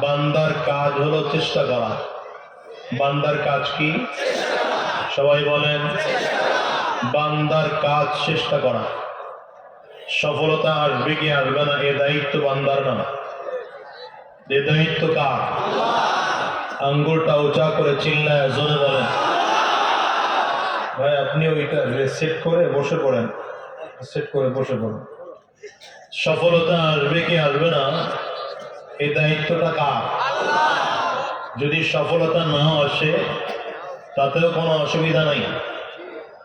বান্দার কাজ হলো চেষ্টা করা। বান্দার কাজ কি? সবাই বলেন, বান্দার কাজ চেষ্টা করা। সফলতা আসবে কি আসবে না এ দায়িত্ব বান্দার না, এ দায়িত্ব কার? আঙ্গুলটা উঁচা করে চিল্লায় জোরে বলেন। ভাই আপনি ওইটা সেট করে বসে পড়েন, সেট করে বসে পড়েন। সফলতা আসবে কি আসবে না এই দায়িত্বটা কার? যদি সফলতা না আসে তাতেও কোনো অসুবিধা নাই,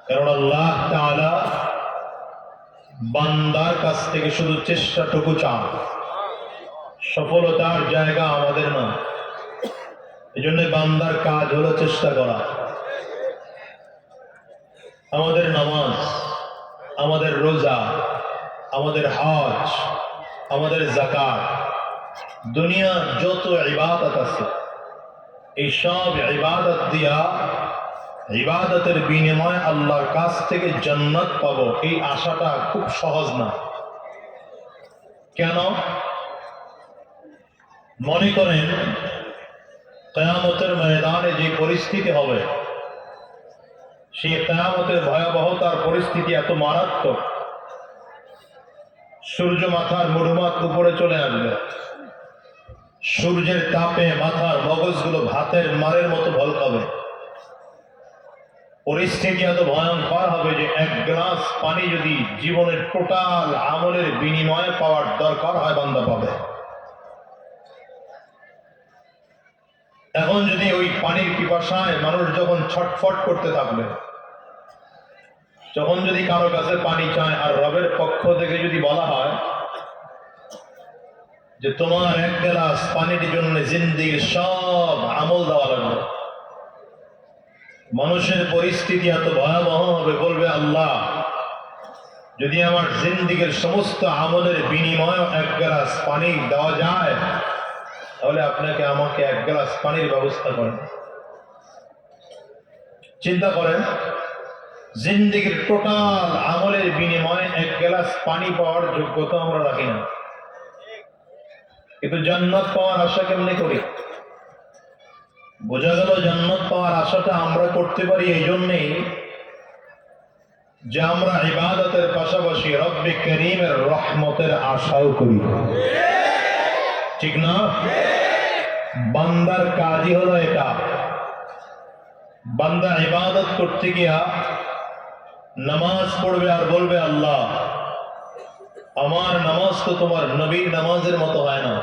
কারণ আল্লাহ তাআলা বান্দার কাছ থেকে শুধু চেষ্টাটুকু চান, সফলতার জায়গা আমাদের না। এই জন্য বান্দার কাজ হলো চেষ্টা করা। আমাদের নামাজ, আমাদের রোজা, আমাদের হজ, আমাদের যাকাত, দুনিয়ার যত ইবাদত আছে এই সব ইবাদত দিয়া ইবাদতের বিনিময়ে আল্লাহর কাছ থেকে জান্নাত পাবো এই আশাটা খুব সহজ না। কেন? মনে করেন কিয়ামতের ময়দানে যে পরিস্থিতি হবে, সেই কিয়ামতের ভয়াবহতার পরিস্থিতি এত মারাত্মক, সূর্য মাথার মুড়মাত উপরে চলে আসবে, সূর্যের তাপে মাথার মগজগুলো ভাতের মারের মতো ভলকাবে। পরিস্থিতি এত ভয়ঙ্কর হবে যে এক গ্লাস পানি যদি জীবনের টোটাল আমলের বিনিময়ে পাওয়ার দরকার হয়, বান্দা পাবে। এখন যদি ওই পানির পিপাসায় মানুষ যখন ছটফট করতে থাকবে, যখন যদি কারো কাছে পানি চায় আর রবের পক্ষ থেকে যদি বলা হয় যে তোমার এক গ্লাস পানির জন্য জিন্দেগীর সব আমল দেওয়া লাগবে, মানুষের পরিস্থিতি এত ভয়াবহ হবে, বলবে আল্লাহ যদি আমার জিন্দেগীর সমস্ত আমলের বিনিময়ে এক গ্লাস পানি দেওয়া যায় তাহলে আপনাকে আমাকে এক গ্লাস পানির ব্যবস্থা করেন। চিন্তা করেন, জিন্দেগীর টোটাল আমলের বিনিময়ে এক গ্লাস পানি পাওয়ার যোগ্যতা আমরা রাখি না, কিন্তু জান্নাত পাওয়ার আশা কেমনে করি? বোঝা গেল জান্নাত পাওয়ার আশাটা আমরা করতে পারি এই জন্যেই যে আমরা ইবাদতের পাশাপাশি রব্বে করিমের রহমতের আশাও করি, ঠিক না? বান্দার কাজই হলো এটা। বান্দা ইবাদত করতে গিয়া নামাজ পড়বে আর বলবে আল্লাহ আমার নামাজ তো তোমার নবীর নামাজের মতো হয় না,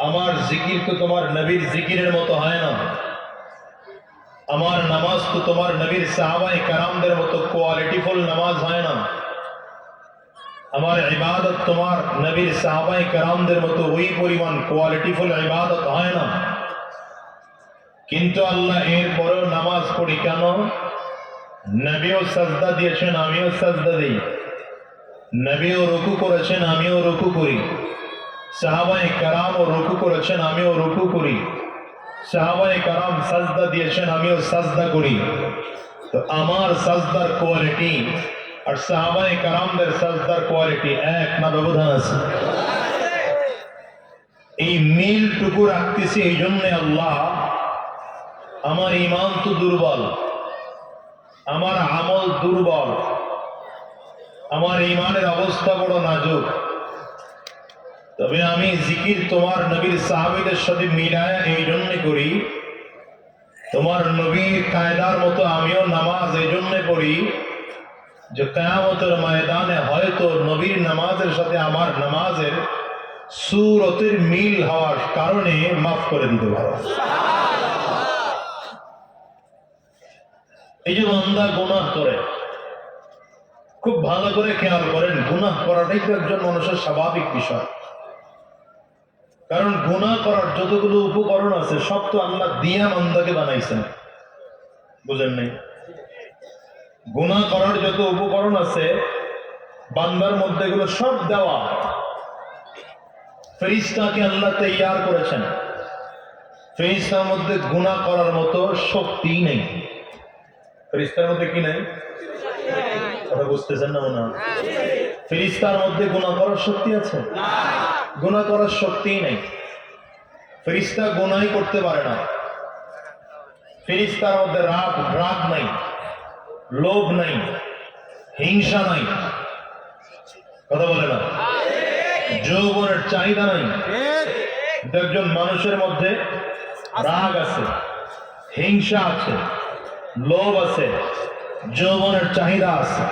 আমার জিকির তো তোমার নবীর জিকিরের মতো হয় না, আমার নামাজ তো তোমার নবীর সাহাবায়ে কেরামদের মতো কোয়ালিটিফুল নামাজ হয় না, আমার ইবাদত তোমার নবীর সাহাবায়ে কেরামদের মতো ওই পরিমাণ কোয়ালিটিফুল ইবাদত হয় না। কিন্তু আল্লাহ এর পরেও নামাজ পড়ি কেন? নবীও সাজদা দিয়েছেন, আমিও সাজদা দিই, নবীও রুকু করেছেন, আমিও রুকু করি, সাহাবায়ে কেরামও রুকু করেছেন, আমিও রুকু করি, সাহাবায়ে কেরাম সাজদা দিয়েছেন, আমিও সাজদা করি। তো আমার সাজদার কোয়ালিটি আর সাহাবায়ে কেরামদের সাজদার কোয়ালিটি এক না ব্যবধান আছে? এই মিলটুকু রাখতেছি এই জন্য আল্লাহ আমার ঈমান তো দুর্বল, আমার আমল দুর্বল, আমার ঈমানের অবস্থা বড় নাজুক, তবে আমি জিকির তোমার নবীর সাহাবীদের সাথে মিলায়া এই জন্য করি, তোমার নবীর কায়দার মতো আমিও নামাজ এই জন্য পড়ি যে কিয়ামতের ময়দানে হয়তো নবীর নামাজের সাথে আমার নামাজের সূরতের মিল হওয়ার কারণে মাফ করে দিতে পারো। এই যে বান্দা গুনাহ করে, খুব ভালো করে খেয়াল করেন, গুনাহ করাটাই তো একজন মানুষের স্বাভাবিক বিষয়, কারণ গুনাহ করার যতগুলো উপকরণ আছে সব তো আল্লাহ দিয়া বান্দাকে বানাইছেন, বুঝেন নাই? গুনাহ করার যত উপকরণ আছে বান্দার মধ্যে এগুলো সব দেওয়া, ফেরেশতাকে আল্লাহ তৈয়ার করেছেন, ফেরেশতার মধ্যে গুনাহ করার মতো শক্তি নেই। ফেরেশতার মধ্যে কি নাই? কথা বুঝতেছেন না মনে হয়? ফেরেশতার মধ্যে গুনাহ করার শক্তি আছে? গুনাহ করার শক্তি নেই। ফেরেশতা গুনাহই করতে পারে না। ফেরেশতার মধ্যে রাগ নাই, লোভ নাই, হিংসা নাই, কথা বলে না, যৌবনের চাহিদা নাই। একজন মানুষের মধ্যে রাগ আছে, হিংসা আছে, লোভ আছে, যৌবনের চাহিদা আছে।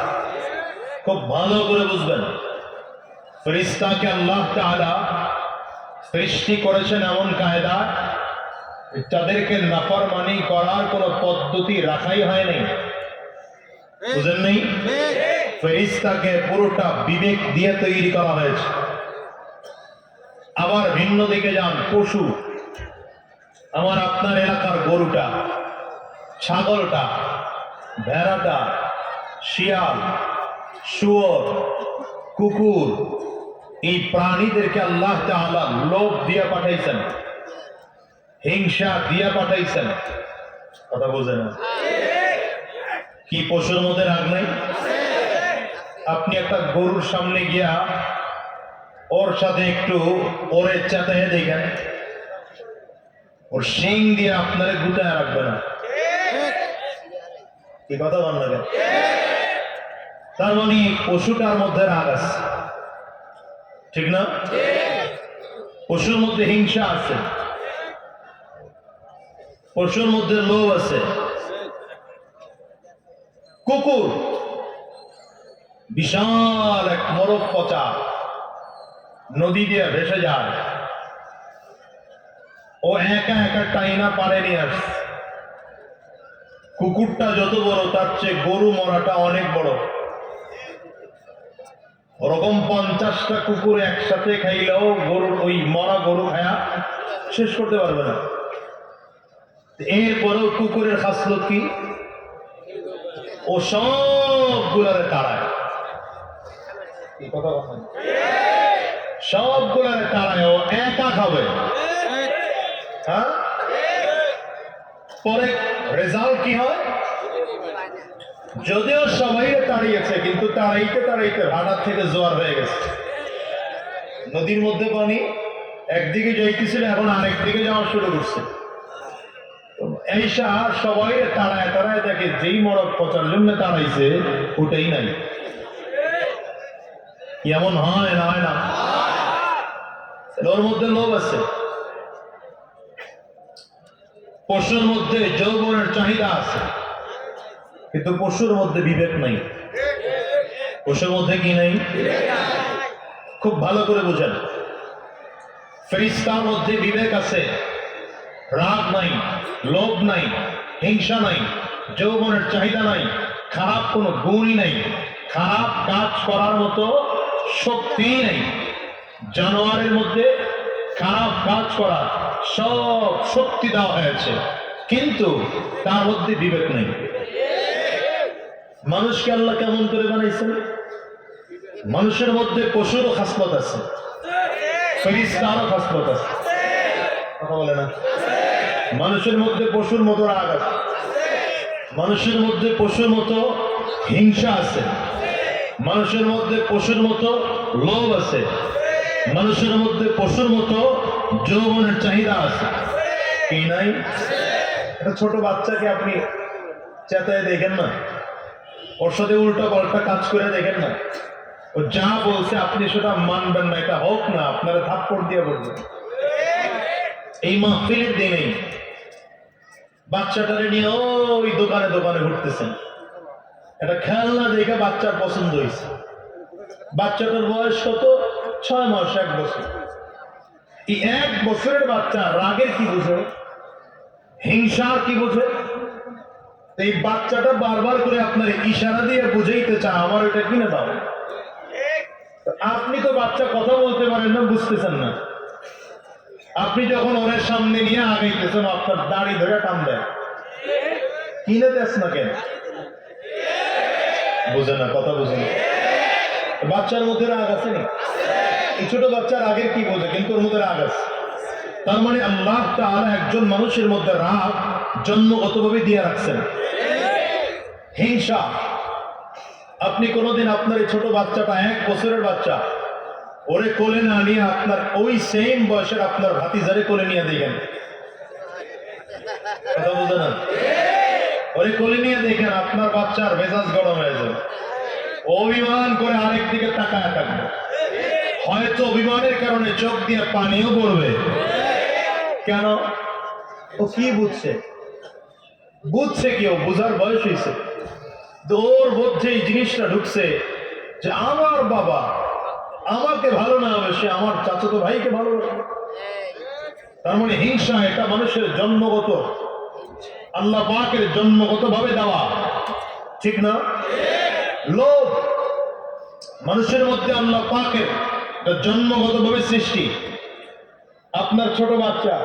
খুব ভালো করে বুঝবেন, ফেরেশতাকে আল্লাহ তাআলা সৃষ্টি করেছেন এমন কায়দা, তাদেরকে নাফরমানি করার কোনো পদ্ধতি রাখাই হয় নাই। বুঝেন নাই? ফেরেশতাকে পুরোটা বিবেক দিয়ে তৈরি করা হয়েছে। আবার ভিন্ন দিকে যান, পশু, আমার আপনার এলাকার গরুটা, ছাগলটা, ভেড়াটা, শিয়াল, শুয়োর, কুকুর, এই প্রাণীদেরকে আল্লাহ তাআলা লোভ দিয়ে পাঠাইছেন, হিংসা দিয়ে পাঠাইছেন। কথা বোঝেন না? কি পশুর মধ্যে রাগ নাই? আপনি একটা গরুর সামনে গিয়া ওর সাথে একটু ওরে চেতায় দেখেন, ওর শিং দিয়ে আপনারে গুটায় রাখবে না। কি কথা বল না? তার মানে পশুটার মধ্যে রাগ আছে, ঠিক না? পশুর মধ্যে হিংসা আছে, পশুর মধ্যে লোভ আছে। কুকুর বিশাল এক মরক পচা নদী দিয়ে ভেসে যায়, ও একা একা টাইনা পারেনি আসছে। কুকুরটা যত বড় তার চেয়ে গরু মরাটা অনেক বড়। ওরকম 50টা কুকুর একসাথে খাইলেও গরুর ওই মরা গরু খায়া শেষ করতে পারবে না। এরপরেও কুকুরের খাসলত কি? ও সবগুলারে তাড়ায়। কি কথা বলেন? সবগুলারে তাড়ায়, ও একা খাবে। হ্যাঁ, পরে রেজাল্ট কি হয়? যদিও সবাই তাড়িয়েছে, কিন্তু তাড়াইতে তাড়াইতে ভাড়ার থেকে জোয়ার হয়ে গেছে। নদীর মধ্যে পানি একদিকে যাইতেছিল, এখন আরেক দিকে যাওয়া শুরু করছে। এইসা সবাই তাড়ায় তাড়ায় দেখে যেই মরক পচার জন্য তাড়াইছে ওটাই নাই। এমন হয় না? হয় না? ওর মধ্যে লোভ আছে। পশুর মধ্যে যৌবনের চাহিদা আছে, কিন্তু পশুর মধ্যে বিবেক নাই। পশুর মধ্যে কি নাই? খুব ভালো করে বুঝেন, ফেরেশতার মধ্যে বিবেক আছে, রাগ নাই, লোভ নাই, হিংসা নাই, যৌবনের চাহিদা নাই, খারাপ কোনো গুণই নাই, খারাপ কাজ করার মতো শক্তি নাই। জানোয়ারের মধ্যে খারাপ কাজ করার সব শক্তি দেওয়া হয়েছে, কিন্তু তার মধ্যে বিবেক নেই। মানুষকে আল্লাহ কেমন করে বানাইছেন? মানুষের মধ্যে পশুরও খাসলত আছে, ফেরেশতারও খাসলত আছে। কথা বলে না? মানুষের মধ্যে পশুর মতো রাগ আছে, মানুষের মধ্যে পশুর মতো হিংসা আছে, মানুষের মধ্যে পশুর মতো লোভ আছে, মানুষের মধ্যে পশুর মতো যৌবনের চাহিদা আছে। কি নাই? একটা ছোট বাচ্চাকে আপনি চেতায় দেখেন না, ওর সাথে উল্টা পাল্টা কাজ করে দেখেন না, ও যা বলছে আপনি সেটা মানবেন না, এটা হোক না, আপনারা থাপ্পড় দিয়ে বলবেন। এই মাহফিলের দিনেই বাচ্চাটারে নিয়ে ওই দোকানে দোকানে ঘুরতেছেন, একটা খেলনা দেখে বাচ্চার পছন্দ হয়েছে। বাচ্চাটার বয়স কত? 6 মাস, 1 বছর। এই 1 বছরের বাচ্চা রাগের কি বুঝে, হিংসার কি বুঝে? এই বাচ্চাটা বারবার করে আপনার ইশারা দিয়ে বুঝাইতে চায় আমার এটা কিনে দাও। আপনি তো বাচ্চা কথা বলতে পারেন না, বুঝতেছেন না। আপনি যখন ওর সামনে নিয়ে আগাইতেছেন, আপনার দাড়ি ধরে টান দেয়, কিনে দেস না কেন? বুঝে না, কথা বুঝে না। বাচ্চার মধ্যে রাগ আছে না? এই ছোট বাচ্চার আগের কি বোঝে, কিন্তু ওর মধ্যে রাগ আছে। তার মানে আল্লাহ তাআলা একজন মানুষের মধ্যে রাগ জন্মগতভাবে দিয়ে রাখছেন। হিংসা, আপনি কোনোদিন আপনার এই ছোট বাচ্চাটা, 1 বছরের বাচ্চা, ওরে কোলে না নিয়ে আপনার ওই সেম বয়সের আপনার ভাতিজারে কোলে নিয়ে দেখেন, কথা বলতে না, ওরে কোলে নিয়ে দেখেন আপনার বাচ্চার মেজাজ গরম হয়ে যাবে, অভিমান করে আরেক দিকে তাকায় থাকবে, হয়তো অভিমানের কারণে চোখ দিয়ে পানিও পড়বে। কেন? ও কি বুঝছে? বুঝছে কি? ও বুঝার বয়স হয়েছে, ওর মধ্যে এই জিনিসটা ঢুকছে যে আমার বাবা আমাকে ভালো না হবে, সে আমার চাচাতো ভাইকে ভালোবাসে। তার মানে হিংসা এটা মানুষের জন্মগত, আল্লাহ পাকের জন্মগত ভাবে দেওয়া, ঠিক না? লোভ মানুষের মধ্যে আল্লাহ পাকের জন্মগত ভাবে সৃষ্টি। আপনার ছোট বাচ্চা,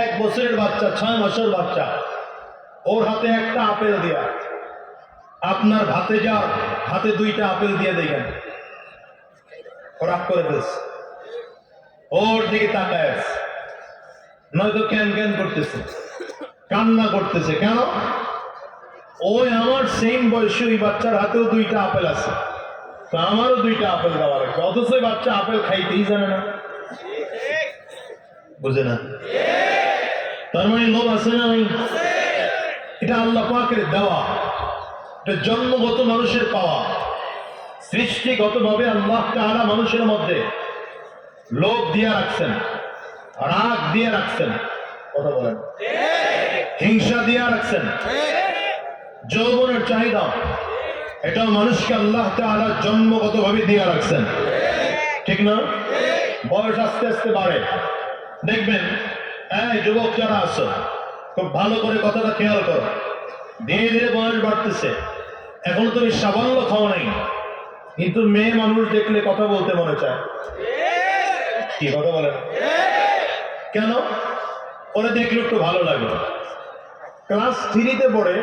1 বছরের বাচ্চা, 6 মাসের বাচ্চা, ওর হাতে একটা আপেল দিয়া আপনার ভাতিজার হাতে 2টা আপেল দিয়ে দেখেন, রাগ করে ফেলছে, ওর দিকে তাকায় আছে, নয়তো ক্যান ক্যান করতেছে, কান্না করতেছে। কেন? ওই আমার সেম বয়সী ওই বাচ্চার হাতেও 2টা আপেল আছে, তো আমারও 2টা আপেল দেওয়া লাগবে, অথচ ওই বাচ্চা আপেল খাইতেই জানে না, বুঝে না। তার মানে লোভ আছে না? এটা আল্লাহ পাকের দেওয়া, এটা জন্মগত মানুষের পাওয়া। সৃষ্টিগত ভাবে আল্লাহ তাআলা মানুষের মধ্যে লোভ দিয়ে রাখছেন, রাগ দিয়ে রাখছেন, কথা বলেন, হিংসা দিয়ে রাখছেন, যৌবনের চাহিদা, এটা মানুষকে আল্লাহ তাআলা জন্মগত ভাবে দিয়ে রাখছেন, ঠিক না? বয়স আস্তে আস্তে বাড়ে, দেখবেন এই যুবক যারা আছো খুব ভালো করে কথাটা খেয়াল করো, ধীরে ধীরে বয়স বাড়তেছে, এখন তুমি সাবল্য খাও নাই, কিন্তু মেয়ে মানুষ দেখলে কথা বলতে মনে চায়, কি কথা বলে? কেন? ওরা দেখলে একটু ভালো লাগে। ক্লাস 3-তে পড়ে,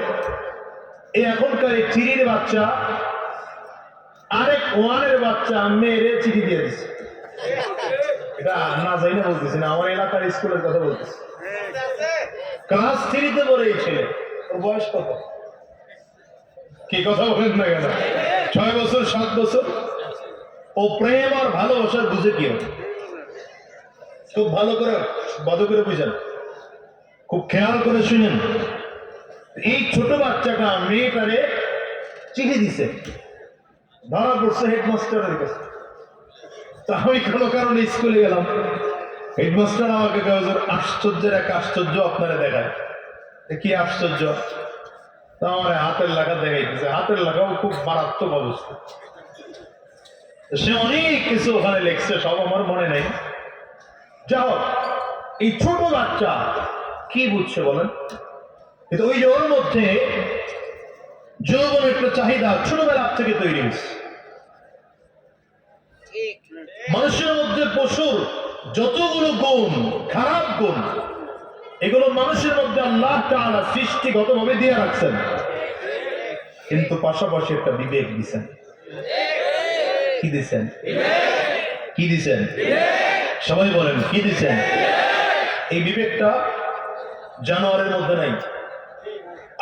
এই এখনকার 3-র বাচ্চা আরেক 1-এর বাচ্চা মেয়েরে চিঠি দিয়ে দিচ্ছে। এটা না যাই না বলতেছি না, আমার এলাকার স্কুলের কথা বলতেছি। ক্লাস 3-তে পড়ে এই ছেলে, ওর বয়স কত? কি কথা বলেন না কেন? 6 বছর 7 বছর। ও প্রেম আর ভালোবাসার বুঝে কি? খুব ভালো করে বুঝেন, খুব খেয়াল করে শুনেন। এই ছোট বাচ্চাটা মেয়েটারে চিঠি দিছে, ধরা পড়ছে হেডমাস্টারের কাছে। তা আমি কোনো কারণে স্কুলে গেলাম, হেডমাস্টার আমাকে আশ্চর্যের এক আশ্চর্য আপনারা দেখায়। কি আশ্চর্য? তা আমার হাতের লেখা দেখাইতেছে, হাতের লেখাও খুব মারাত্মক অবস্থা। সে অনেক কিছু ওখানে লেখছে, সব আমার মনে নেই। যাও, এই ছোট বাচ্চা কি বুঝছে বলেন? কিন্তু ওই যে ওর মধ্যে যৌবনের একটা চাহিদা ছোটবেলা থেকে তৈরি হয়েছে। মানুষের মধ্যে পশুর যতগুলো গুণ, খারাপ গুণ, এগুলো মানুষের মধ্যে আল্লাহ তাআলা সৃষ্টিগতভাবে দিয়ে রাখছেন, কিন্তু পাশাপাশি একটা বিবেক দিছেন। কি দিছেন? কি দিছেন? সবাই বলেন, কি দিছেন? এই বিবেকটা জানোয়ারের মধ্যে নাই,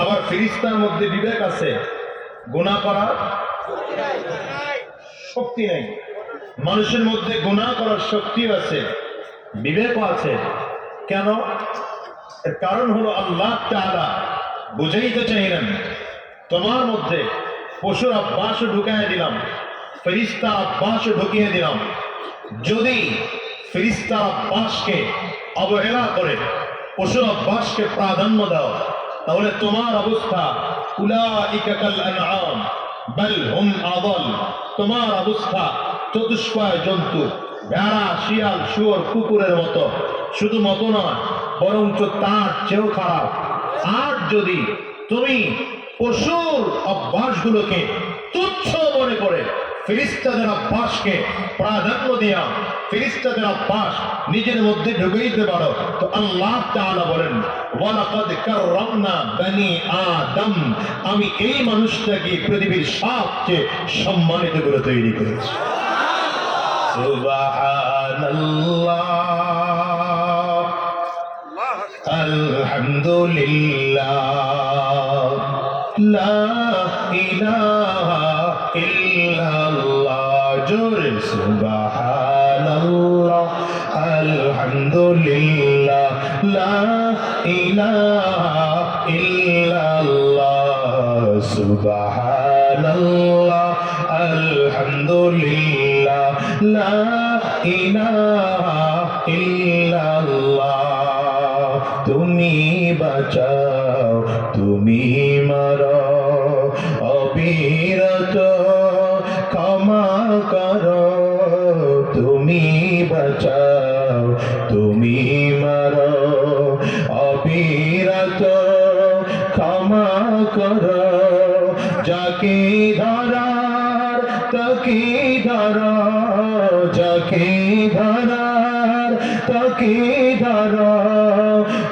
আবার ফেরেশতার মধ্যে বিবেক আছে, গুনাহ করার শক্তি নাই। মানুষের মধ্যে গুনাহ করার শক্তি আছে, বিবেকও আছে। কেন? এর কারণ হলো আল্লাহ তাআলা বুঝাইতে চাইলেন, তোমার মধ্যে পশুর অভ্যাস ঢুকাই দিলাম, ফেরেশতা অভ্যাস ঢুকিয়ে দিলাম। যদি ফেরেশতা অভ্যাসকে অবহেলা করে পশুর অভ্যাসকে প্রাধান্য দাও, তাহলে তোমার অবস্থা উলাইকা কাল আনআম বাল হুম আদাল, তোমার অবস্থা চতুষ্পয় জন্তু, ভেড়া, শিয়াল, শুয়োর, কুকুরের মতো। শুধু মতো নয়, বরঞ্চ তার চেয়েও খারাপ। আর যদি তুমি পশুর অভ্যাসগুলোকে তুচ্ছ মনে করে ফেরেশতাদের অভ্যাসকে প্রাধান্য দিয়া ফেরেশতাদের অভ্যাস নিজের মধ্যে ঢুকে দিতে পারো, তো আল্লাহ তাআলা বলেন, ওয়ালাকাদ কাররামনা বনি আদম, আমি এই মানুষটাকে পৃথিবীর সবচেয়ে সম্মানিত করে তৈরি করেছি। সুবহানাল্লাহ, আলহামদুলিল্লাহ, লা ইলাহা ইল্লাল্লাহ। জোরে সুবহানাল্লাহ আলহামদুলিল্লাহ লা ইলাহা ইল্লাল্লাহ সুবহানাল্লাহ আলহামদুলিল্লাহ লা ইলাহা ইল্লাল্লাহ তুমি বাঁচাও তুমি মারো অবিরত ক্ষমা করো তুমি বাঁচাও তুমি মারো অবিরত ক্ষমা করো যাকে ধরার তাকে ধরো যাকে ধরার তাকে ধরো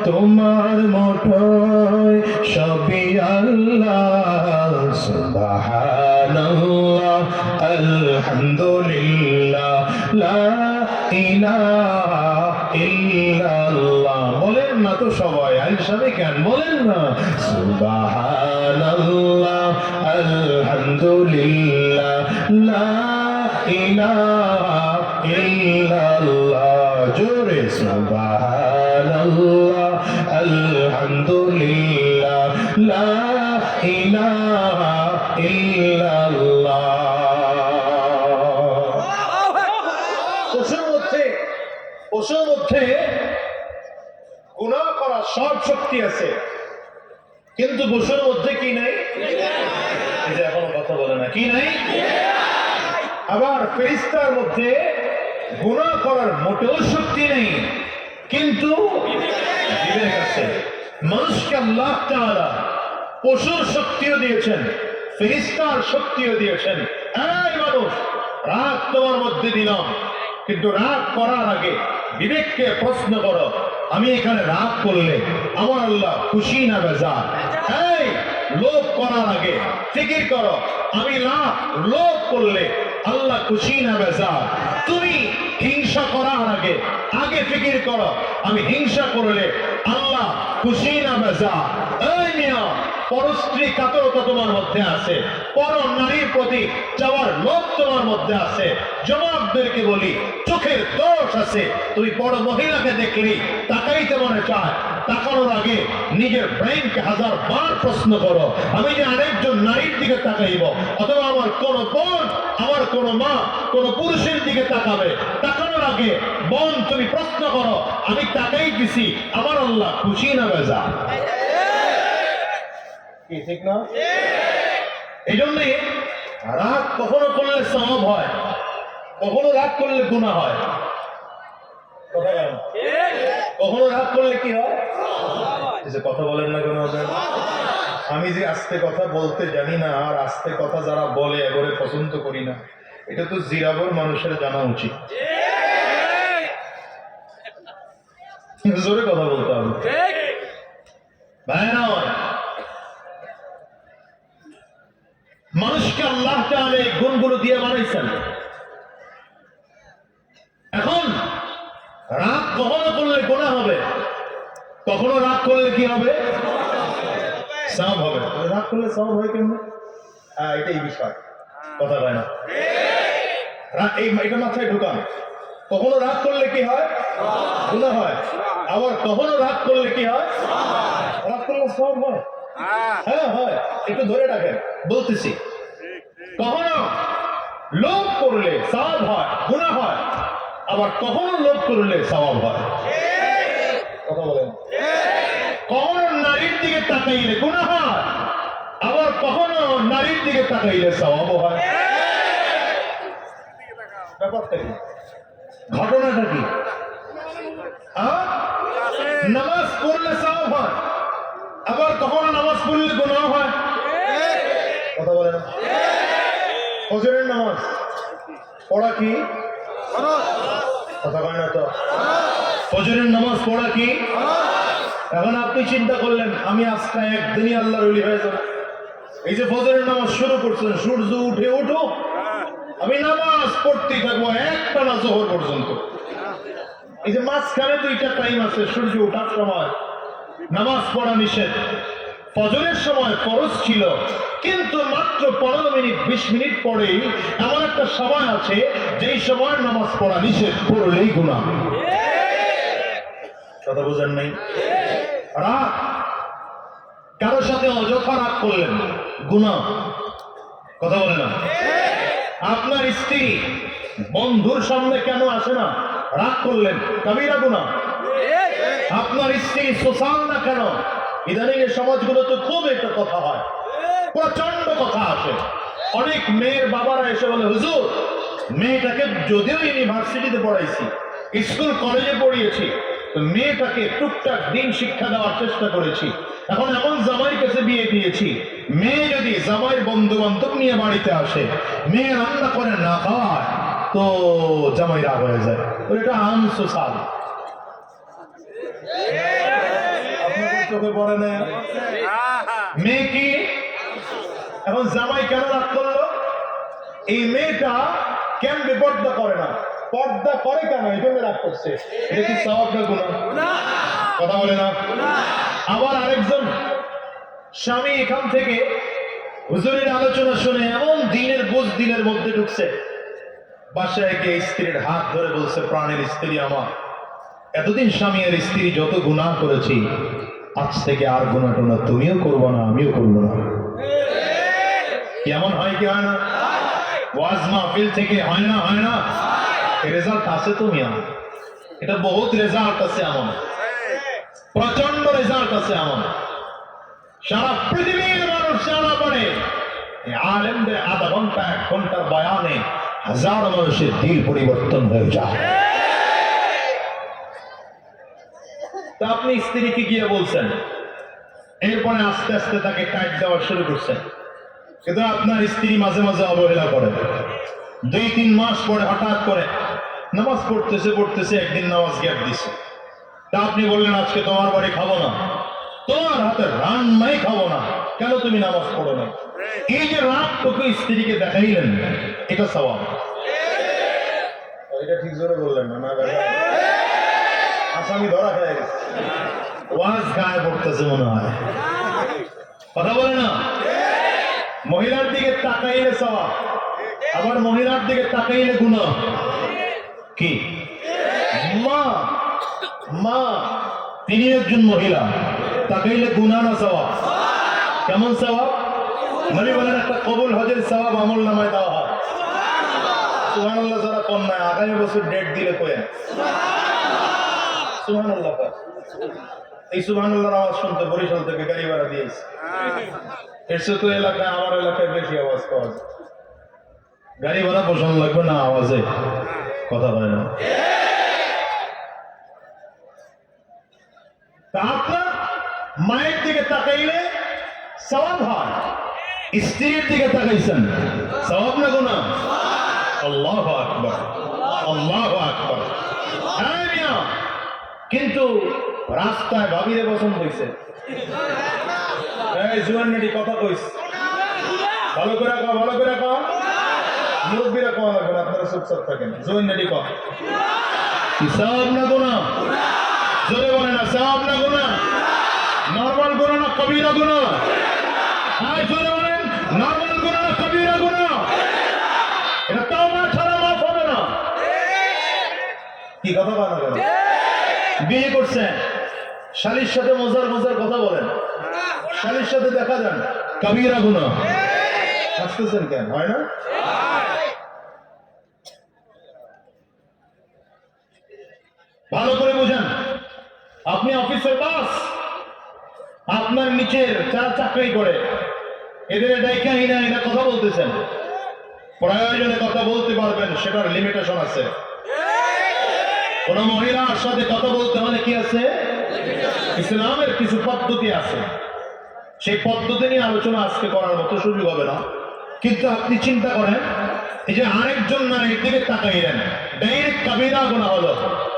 তোমার মুঠোয় সবই আল্লাহ সুবহানাল্লাহ আলহামদুলিল্লাহ লা ইলাহা ইল্লাল্লাহ বলেন না তো সবাই আইসাবে কেন বলেন না সুবহানাল্লাহ আলহামদুলিল্লাহ লা ইলাহা ইল্লাল্লাহ জোরে সুবহানাল্লাহ আলহামদুলিল্লাহ লা ইলাহা ইল্লাল্লাহ পশুর মধ্যে গুনাহ করার সব শক্তি আছে, কিন্তু পশুর মধ্যে কি নাই? এই যে এখনো কথা বলে না, কি নাই? আবার ফেরেশতার মধ্যে গুনাহ করার মোটেও শক্তি নেই, কিন্তু বিবেক আছে। মানুষকে আল্লাহ তাআলা পশুর শক্তিও দিয়েছেন, ফেরেশতার শক্তিও দিয়েছেন। এই মানুষ, রাগ তোমার মধ্যে দিলাম, কিন্তু রাগ করার আগে বিবেককে প্রশ্ন করো, আমি এখানে রাগ করলে আমার আল্লাহ খুশি না বেজার? এই লোভ করার আগে ফিকির করো, আমি লোভ করলে আল্লাহ খুশি না বেজার? তুমি হিংসা করার আগে ফিকির করো, আমি হিংসা করলে আল্লাহ খুশি না বেজার? এই মিয়া, পরস্ত্রী কাতরতা তোমার মধ্যে আছে, পর নারীর প্রতি যাওয়ার লোভ তোমার মধ্যে আছে। জবাবদেরকে বলি, চোখের দোষ আছে। তুমি বড় মহিলাকে দেখলি তাকাইতে মনে চায়, তাকানোর আগে নিজের ব্রেইনকে 1000 বার প্রশ্ন করো, আমি যে আরেকজন নারীর দিকে তাকাইব, অথবা আমার কোন বোন, আমার কোন মা কোন পুরুষের দিকে তাকাবে, তাকানোর আগে বোন তুমি প্রশ্ন করো, আমি তাকাই দিছি, আমার আল্লাহ খুশি না বেজার? ঠিক না? এই জন্যে রাগ কখনো করলে সওয়াব হয়, কখনো রাগ করলে গুনাহ হয়। কখনো রাগ করলে কি হয়? কথা বলেন না কেন? আমি যে আস্তে কথা বলতে জানি না, আর আস্তে কথা যারা বলে এবারে পছন্দ করি না, এটা তো জিরাবর মানুষের জানা উচিত। জোরে কথা বলতে হবে। ভাইরা, মানুষকে আল্লাহ তাআলা এই গুণগুলো দিয়ে বানাইছেন। এখন রাগ কখনো করলে গুনাহ হবে, কখনো রাগ করলে কি হবে? সওয়াব হবে। রাগ করলে সওয়াব হয় কেমন? এটাই বিষয়, কথা হয় না। এটা মাথায় ঢুকান। কখনো রাগ করলে কি হয়? গুনাহ হয়। আবার কখনো রাগ করলে কি হয়? রাগ করলে সওয়াব হয়। হ্যাঁ হয়, একটু ধরে রাখেন, বলতেছি। কখনো লোভ করলে সওয়াব হয়, গুনাহ হয়। আবার কখনো লোভ করলে সওয়াব হয়। কথা বলেন। কখনো নারীর দিকে তাকাইলে গুনাহ হয়, আবার কখনো নারীর দিকে তাকাইলে সওয়াব হয়। ব্যাপারটা কি? ঘটনাটা কি? নামাজ পড়লে সওয়াব হয়, আবার কখনো নামাজ পড়লে গুনাহ হয়। কথা বলে না। ফজরের নামাজ পড়া কি? কথা বলে না তো। ফজরের নামাজ পড়া কি? এখন আপনি চিন্তা করলেন, আমি আজকে একদিনই আল্লাহর ওলি হয়ে যাব। এই যে ফজরের নামাজ শুরু করছেন, সূর্য উঠে উঠো, আমি নামাজ পড়তেই থাকবো একটানা জোহর পর্যন্ত। এই যে মাঝখানে 2টা টাইম আছে, সূর্য ওঠার সময় নামাজ পড়া নিষেধ, ফজরের সময় ফরজ ছিল, কিন্তু মাত্র 15 মিনিট 20 মিনিট পরেই এমন একটা সময় আছে যেই সময় নামাজ পড়া নিষেধ, পড়লেই গুনাহ। কথা বোঝেন নাই? রাগ, কারোর সাথে অযথা রাগ করলেন, গুনাহ। কথা বলে না? আপনার স্ত্রী বন্ধুর সামনে কেন আসে না, রাগ করলেন, কবিরা গুনাহ। আপনার স্ত্রী সোশ্যাল না কেন, ইদানিং এর সমাজগুলোতে খুব একটা কথা হয়, প্রচন্ড কথা আসে। অনেক মেয়ের বাবারা এসে বলে, হুজুর মেয়েটাকে যদিও ইউনিভার্সিটিতে পড়াইছি, স্কুল কলেজে পড়িয়েছি, তো মেয়েটাকে টুকটাক দিন শিক্ষা দেওয়ার চেষ্টা করেছি, এখন এমন জামাই কাছে বিয়ে দিয়েছি, মেয়ে যদি জামাইয়ের বন্ধু বান্ধব নিয়ে বাড়িতে আসে, মেয়ে রান্না করে না খাওয়ায়, তো জামাই রাগ হয়ে যায়। তো এটা আনসোশাল। আপনাদের চোখে পড়ে না? মেয়ে কি এখন জামাই কেন রাগ করলো? এই মেয়েটা কেন বেপর্দা করে না, পর্দা করে কেন, এই জন্য রাগ করছে। এটা কি সওয়াব না গুনাহ? কথা বলে না? আবার আরেকজন স্বামী এখান থেকে হুজুরের আলোচনা শুনে এমন দিনের বোঝ দিনের মধ্যে ঢুকছে, বাসায় গিয়ে স্ত্রীর হাত ধরে বলছে, প্রাণের স্ত্রী আমার, এতদিন স্বামী আর স্ত্রী যত গুনাহ করেছি, আজ থেকে আর গুনাহ টোনা তুমিও করবো না, আমিও করবো না। কেমন হয় কি হয় না? ওয়াজ মাহফিল থেকে হয় না, হয় না? রেজাল্ট আছে তো মিয়া, এটা বহুত রেজাল্ট আছে, এমন প্রচন্ড রেজাল্ট আছে এমন। সারা পৃথিবীর মানুষ জানা পড়ে, আলেমদের আধা ঘন্টা 1 ঘন্টার বয়ানে হাজার মানুষের দিল পরিবর্তন হয়ে যায়। তা আপনি স্ত্রীকে গিয়ে বলছেন, এরপরে আস্তে আস্তে তাকে টাইট দেওয়া শুরু করছেন, কিন্তু আপনার স্ত্রী মাঝে মাঝে অবহেলা করে। 2-3 মাস পরে হঠাৎ করে নামাজ পড়তেছে পড়তেছে একদিন নামাজ গ্যাপ দিছে। তা আপনি বললেন, আজকে তোমার বাড়ি খাবো না, তোমার হাতে রান্নাই খাবো না, কেন তুমি নামাজ পড়ো না? এই যে রাগটুকু স্ত্রীকে দেখাইলেন, এটা সওয়াব। এটা ঠিক জোরে বললেন না? না আসামি ধরা খেয়ে গেছে, ওয়াজ গায়ে পড়তেছে মনে হয়। কথা বলে না? মহিলার দিকে তাকাইলে সওয়াব, আবার মহিলার দিকে তাকাইলে গুনাহ। কি মা, মা তিনি একজন মহিলা, তাকাইলে গুনাহ না সওয়াব? কেমন সওয়াব? নবী বলেন, একটা কবুল হজের সওয়াব আমল নামায় দেওয়া হয়। সুবহানাল্লাহ। যারা কন্যায় আগামী বছর ডেট দিলে কয়েন সুবহানাল্লাহ। এই সুবহানাল্লাহর আওয়াজ শুনতে বরিশাল থেকে গাড়ি ভাড়া দিয়েছে। এর তো এলাকায়, আমার এলাকায় বেশি আওয়াজ পাওয়া যায়। গাড়ি ভাড়া পোষণ লাগবে না আওয়াজে, কথা হয় না। তা আপনার মায়ের দিকে তাকাইলে সওয়াব হয়, স্ত্রীর দিকে তাকাইছেন, সওয়াব না গুনাহ? আল্লাহু আকবার, আল্লাহু আকবার। হ্যাঁ মিয়া, কিন্তু রাস্তায় ভাবিরে পছন্দ হয়েছে, এই জুয়ান্নাটি কথা কইস, ভালো করে কও, ভালো করে কও, মুরব্বীরা কওয়া লাগবে না, আপনারা চুপচাপ থাকেন। জুয়ান্নাটি কও, কি সওয়াব না গুনাহ? জোরে বলে না, সওয়াব না গুনাহ? নরমাল গুনাহ না কবিরা গুনাহ? হ্যাঁ জোরে বলেন, নরমাল গুনাহ না কবিরা গুনাহ? এটা তাওবা ছাড়া মাফ হবে না। কি কথা বলা গেল? বিয়ে করছেন, শালীর সাথে মজার মজার কথা বলেন, শালীর সাথে দেখা যান, কবিরা গুনাহ। হাসতেছেন কেন? হয় না? ভালো করে বুঝেন, আপনি অফিসের বস, আপনার নিচের যারা চাকরি করে এদের ডাইকাই না এটা কথা বলতেছেন, প্রয়োজনে কথা বলতে পারবেন, সেটার লিমিটেশন আছে। কোন মহিলার সাথে কথা বলতে হলে কি আছে? ইসলামের কিছু পদ্ধতি আছে, সেই পদ্ধতি নিয়ে আলোচনা আজকে করার মতো সুযোগ হবে না। কিন্তু আপনি চিন্তা করেন, এই যে আরেকজন নারীর দিকে তাকাইলেন, ডাইরেক্ট কাবিরা গুনাহ হলো,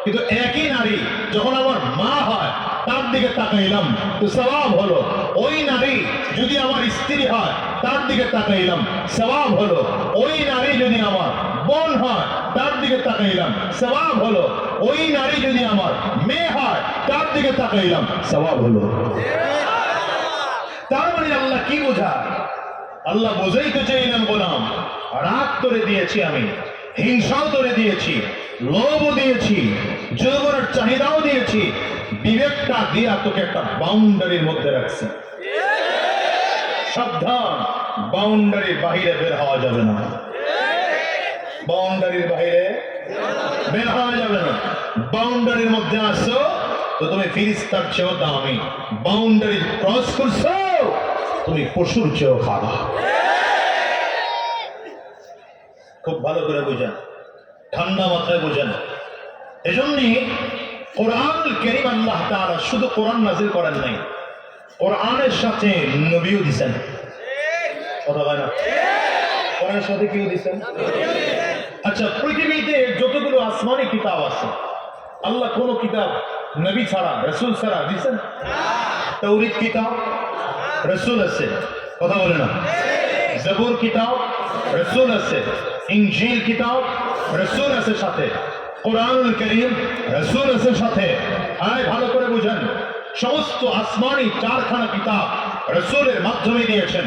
কিন্তু একই নারী যখন আমার মা হয় তার দিকে তাকাইলাম তো সওয়াব হলো। ওই নারী যদি আমার স্ত্রী হয় তার দিকে তাকাইলাম, সওয়াব হলো। ওই নারী যদি আমার বোন হয় তার দিকে তাকাইলাম, সওয়াব হলো। ওই নারী যদি আমার মেয়ে হয় তার দিকে তাকাইলাম, সওয়াব হলো। তার মানে আল্লাহ কি বোঝায়? আল্লাহ বোঝাইতে চাইলেন গোলাম, রাগ করে দিয়েছি আমি, হিংসাও করে দিয়েছি, লোভও দিয়েছি, যৌবনের চাহিদাও দিয়েছি, বিবেকটা দিয়া তোকে একটা বাউন্ডারির মধ্যে রাখছি। সাবধান, বাউন্ডারির বাইরে বের হওয়া যাবে না। বাউন্ডারির বাইরে বের হওয়া যাবে না। বাউন্ডারির মধ্যে আসো তো তুমি ফিরিস্তার চেয়েও দামি, বাউন্ডারি ক্রস করছো তুমি পশুর চেয়েও খারাপ। খুব ভালো করে বুঝেন, ঠান্ডা মাথায় বুঝেন। এজন্যই কোরআনুল কারীম আল্লাহ তাআলা শুধু কোরআন নাযিল করেন নাই, কোরআনের সাথে নবীও দিয়েছেন। কথা বলে না? কোরআনের সাথে কিও দিয়েছেন? আচ্ছা, পৃথিবীতে যতগুলো আসমানি কিতাব আছে, আল্লাহ কোন কিতাব নবী ছাড়া, রাসূল ছাড়া দিয়েছেন? তাওরীত কিতাব রাসূল আছে, কথা বলে না? জবুর কিতাব রাসূল আছে, ইনজিল কিতাব রাসূল আছে সাথে, কোরআনুল কারীম রাসূল আছে সাথে। আয় ভালো করে বুঝেন, সমস্ত আসমানি চারখানা কিতাব রাসূলের মাধ্যমে দিয়েছেন।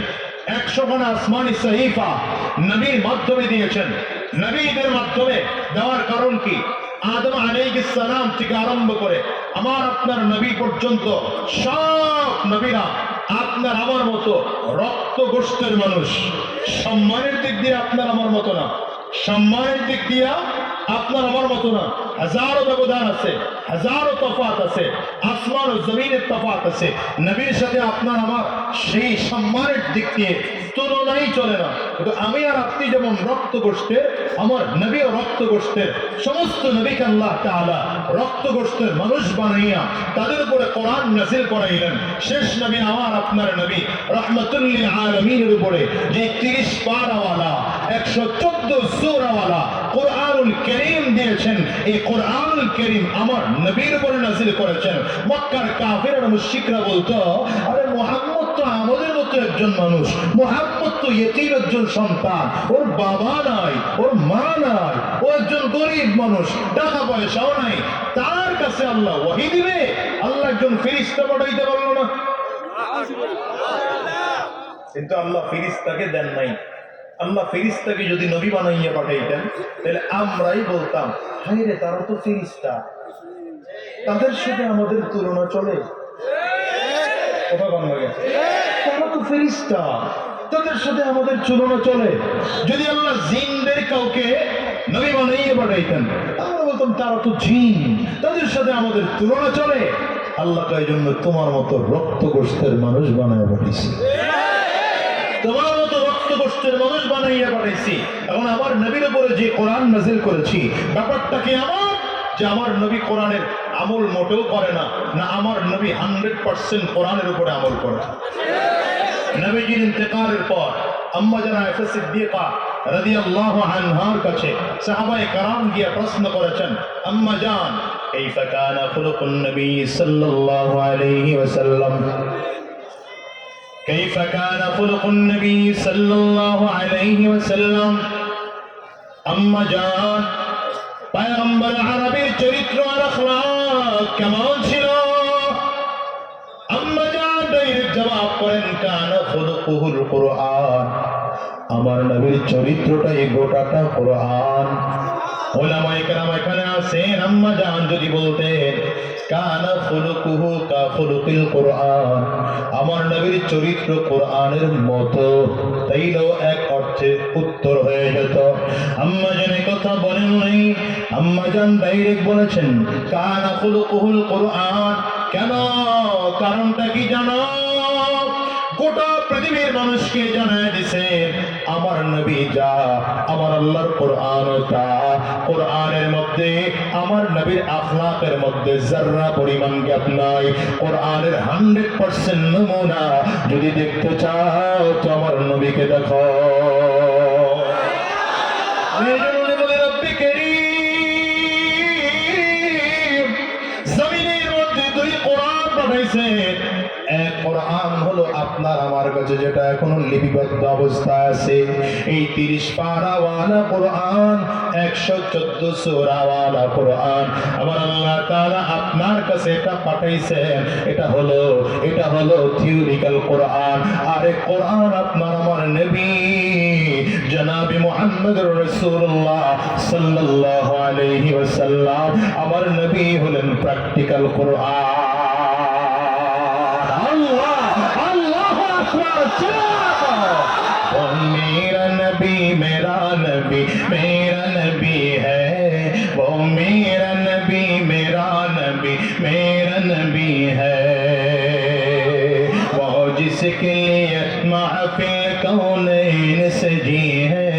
100 খানা আসমানি সহিফা নবীর মাধ্যমে দিয়েছেন। নবীদের মাধ্যমে দেওয়ার কারণ কি? আদম আলাইহিস সালাম থেকে আরম্ভ করে আমার আপনার নবী পর্যন্ত সব নবীরা আপনার আমার মতো রক্ত গোষ্ঠের মানুষ। সম্মানের দিক দিয়ে আপনার আমার মতো না, সম্মানের দিক দিয়ে আপনার আমার মতো না। হাজারো ব্যবধান আছে, হাজারো তফাত আছে, আসমান ও জমিনের তফাত আছে। নবীর সাথে আপনার আমার সেই সম্মানের দিক দিয়ে তুলনাই চলে না। কিন্তু আমি আর আপনি যেমন রক্ত গোষ্ঠের, আমার নবীও রক্ত গোষ্ঠের। সমস্ত নবীকে আল্লাহ তাআলা রক্ত গোষ্ঠের মানুষ বানাইয়া তাদের উপরে কোরআন নাযিল করাইলেন। শেষ নবী আমার আপনার নবী রাহমাতুল লিল আলামিনের উপরে যে 30 পারাওয়ালা 114 সূরাওয়ালা কোরআনুল কারীম দিয়েছেন, এই কোরআনুল কারীম আমার নবীর উপরে নাযিল করেছেন। মক্কার কাফির আর মুশরিকরা বলতো, আরে মুহাম্মদ তো আমাদের মতো একজন মানুষ, মুহাম্মদ তো ইতিম একজন সন্তান, ওর বাবা নাই, ওর মা নাই, ও একজন গরিব মানুষ, টাকা পয়সাও নাই, তার কাছে আল্লাহ ওহী দিবে? আল্লাহ একজন ফেরেশতা পাঠাইতে পারলো না? কিন্তু আল্লাহ ফেরেশতাকে দেন নাই। আল্লাহ ফেরেশতাকে যদি নবী বানাইয়া পাঠাইতেন তাহলে আমরাই বলতাম, হায় রে তারা তো ফেরেশতা, তাদের সাথে আমাদের তুলনা চলে? কথা বল না, তারা তো ফেরেশতা, তাদের সাথে আমাদের তুলনা চলে? যদি আল্লাহ জিনদের কাউকে নবী বানাইয়া পাঠাইতেন আমরা বলতাম তারা তো জিন, তাদের সাথে আমাদের তুলনা চলে? আল্লাহ তাই জন্য তোমার মতো রক্ত গোষ্ঠের মানুষ বানায় পাঠিয়েছে, তোমার মতো রক্ত গোষ্ঠের মানুষ বানাইয়া পাঠাইছি। এখন আমার নবীর উপরে যে কোরআন নাযিল করেছি, ব্যাপারটা কি আমার যে আমার নবী কোরআনের আমল মোটেও করে না, না আমার নবী 100% কোরআনের উপরে আমল করে? নবীজির ইন্তেকালের পর আম্মা জান আয়েশা সিদ্দিকা রাদিয়াল্লাহু আনহার কাছে সাহাবায়ে কেরাম গিয়ে প্রশ্ন করেছেন, আম্মা জান কাইফা কানা খুলুকুন নবী সাল্লাল্লাহু আলাইহি ওয়াসাল্লাম, كيف كان خلق النبي صلى الله عليه وسلم? আম্মা জান পয়গম্বর আরবীর চরিত্র আর আখলাক কেমন ছিল? আম্মা জান ডাইরেক্ট জবাব করেন, কানা খুলুকুল কুরআন, আমার নবীর চরিত্রটাই গোটাটা কোরআন। উলামায়ে কেরাম এখানে আছেন, আম্মা জান যদি বলতেন কানা খুলুকুহু কা খুলুকিল কুরআন, আমার নবীর চরিত্র কোরআনের মতো, তাইলেও এক অর্থে উত্তর হয়ে যেত। আম্মা জান কথা বলেন নাই, আম্মা জান ডাইরেক্ট বলেছেন কানা খুলুকুহুল কুরআন। কেন? কারণটা কি জানো? গোটা পৃথিবীর মানুষকে জানায় দিছে আমার নবী যা, আমার আল্লাহর কোরআন তা। কোরআনের মধ্যে আমার নবীর আখলাকের মধ্যে যারা পরিমাণ গ্যাপ নাই। কোরআনের 100% নমুনা যদি দেখতে চাও তো আমার নবীকে দেখো। জমিনের মধ্যে দুই কোরআন পাঠাইছে। এক কোরআন হলো আপনার আমার কাছে যেটা এখনো লিপিবদ্ধ অবস্থায় আছে, এই 30 পারাওয়ালা কোরআন, 114 সূরাওয়ালা কোরআন আমার আল্লাহ তাআলা আপনার কাছে এটা পাঠাইছেন। এটা হলো থিওরিক্যাল কোরআন। আর এই কোরআন আপনার আমার নবী জনাবে মুহাম্মদুর রাসূলুল্লাহ সাল্লাল্লাহু আলাইহি ওয়াসাল্লাম আমার নবী হলেন প্র্যাকটিক্যাল কোরআন। मेरा नबी मेरा नबी मेरा नबी है, वो मेरा नबी मेरा नबी मेरा नबी है, वो जिसके लिए महफिल कौनैन सजी है,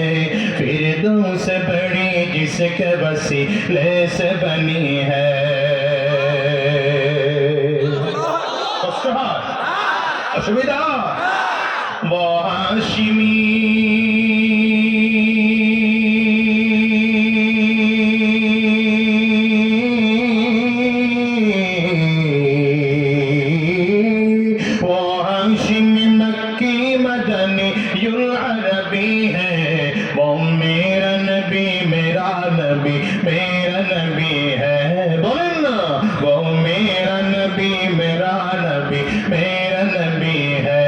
फिरदौस बड़ी जिसके वसीले से बनी है। असुविधा वो हाशिमी मक्की मदनी युल अरबी है, वो मेरा नबी मेरा नबी मेरा नबी है। बोले ना, वो मेरा नबी मेरा नबी मेरा नबी है,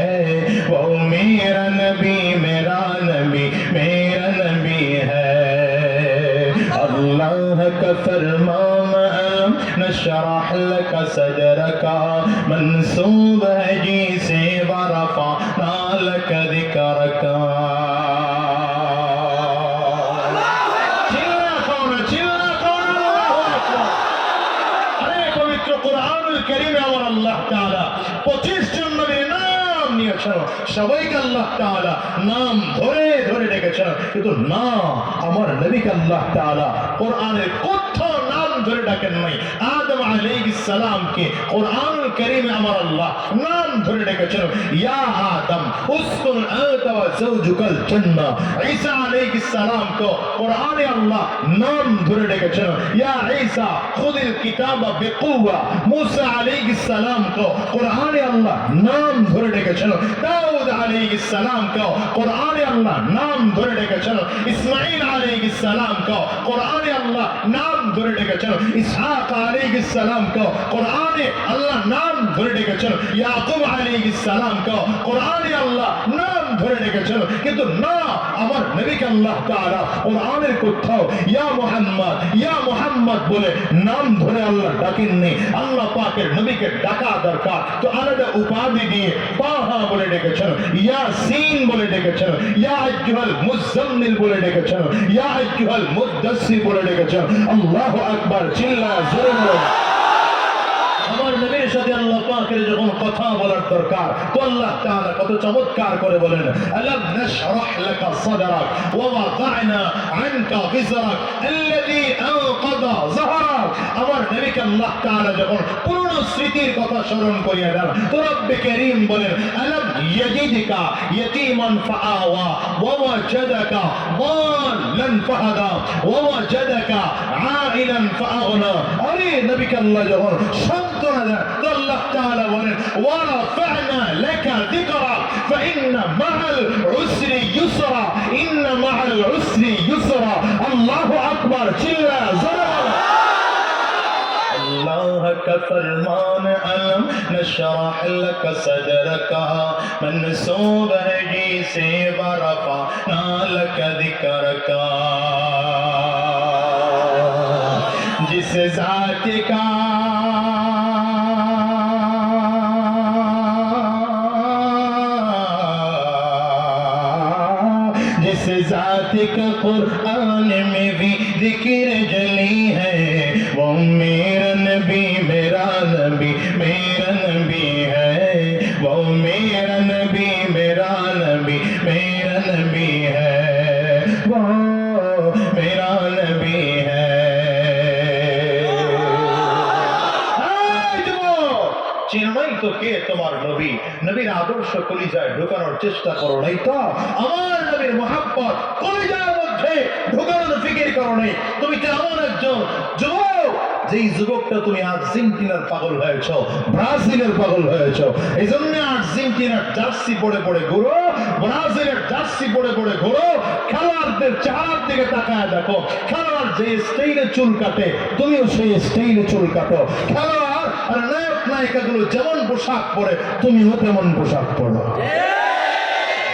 वो मेरा नबी मेरा नबी मेरा नबी है। अल्लाह का फरमान नशरह लक सदरक मंसूब है जी से वरफअना लक ذिक्रक। चिल्ला कौन अल्लाहु अकबर। अरे पवित्र कुरानुल करीमे আমার আল্লাহ তাআলা 25 জন নবীর নাম নিয়েছেন। সবাইকে আল্লাহ তাআলা নাম ধরে ধরে ডেকেছেন, কিন্তু না আমার নবীকে আল্লাহ তাআলা কোরআনের কোথাও নাম ধরে ডাকেন নাই। আদম আলাইহিস সালামকে কোরআনুল কারীমে আমার আল্লাহ নাম ধরে ডেকেছেন, ইয়া আদম উসকুন আনতা ওয়া যাওজুকাল জান্নাহ। ঈসা আলাইহিস সালামকে কোরআনে আল্লাহ নাম ধরে ডেকেছেন, ইয়া ঈসা খুদিল কিতাবা বিকুওয়া। मूसा আলাইহিস সালাম को कुरान अल्लाह नाम ধরে ডেকেছেন, দাউদ আলাইহিস সালাম को कुरान अल्लाह नाम ধরে ডেকেছেন, ইসমাঈল আলাইহিস সালাম को कुरान अल्लाह नाम ধরে ডেকেছেন, ইসহাক আলাইহিস সালাম को कुरान अल्लाह नाम ধরে ডেকেছেন, ইয়াকুব আলাইহিস সালাম को कुरान अल्लाह नाम ধরে ডেকেছেন। কিন্তু না আমার নবীকে আল্লাহ তাআলা কোরআনের কোথাও ইয়া মুহাম্মদ বলে নাম ধরে আল্লাহ ডাকেননি। আল্লাহ পাকের নবীকে ডাকা দরকার, তো আলাদা উপাধি দিয়ে তাহা বলে ডেকেছেন, ইয়াসিন বলে ডেকেছেন, ইয়া আইয়ুহাল মুজাম্মিল বলে ডেকেছেন, ইয়া আইয়ুহাল মুদ্দাসসির বলে ডেকেছেন। আল্লাহু আকবার, চিল্লায় জোরে বলুন। আমার নবীর সাথে আল্লাহ পাকের যখন কথা বলার দরকার, তো আল্লাহ তাআলা কত চমৎকার করে বলেন, আলাম নাশরাহ লাকা সাদরাক ওয়া ওয়াদা'না আনকা বিজরাক আল্লাযী আনকাযা যাহরাক। আমার নবীকে আল্লাহ তাআলা যখন পুরনো স্মৃতির কথা স্মরণ করিয়ে দেন, তো রব্বে কারীম বলেন, আলাম ইয়াজিদকা ইয়াতীমান ফাআওয়া ওয়া ওয়াজাদাকা দাল্লান ফাহাদা ওয়া ওয়াজাদাকা আইলান ফাআগনা। আরে নবীকে আল্লাহ যখন সান্ত্বনা দেন, তো আল্লাহ তাআলা বলেন, ওয়া রাফা'না লাকা যিকরাক ফাইন্না মা'আল উসরি ইউসরা ইন্না মা'আল উসরি ইউসরা। আল্লাহু আকবার, চিল্লা জোরে अल्लाह का फरमान अलम नशरह लक सदरक मंसूब है जी से वरफअना लक ذिक्रक। जिस जात का जिस जात का कुरान में भी जिक्र जली है, वो मेरा नबी मेरा नबी मेरा नबी है, वो मेरा नबी मेरा नबी मेरा नबी है, वो मेरा नबी है। চিন্ময় তো কে তোমার নবী, নবীর আদর্শ কলিজায় ঢোকানোর চেষ্টা করো নাই তো? আমার নবীর মোহাব্বত কলিজার মধ্যে ঢোকানোর ফিকির করো নাই? তুমি তো এমন একজন যুবক যেই যুবকটা তুমি আর্জেন্টিনার পাগল হয়েছ, ব্রাজিলের পাগল হয়েছ, এই জন্য আর্জেন্টিনার জার্সি পরে পরে ঘুরো, ব্রাজিলের জার্সি পরে পরে ঘুরো, খেলোয়াড়দের চেহারার দিকে তাকায় দেখো, খেলোয়াড় যে স্টাইলে চুল কাটে তুমিও সেই স্টাইলে চুল কাটো, খেলোয়াড় আর নায়ক নায়িকাগুলো যেমন পোশাক পরে তুমিও তেমন পোশাক পরো।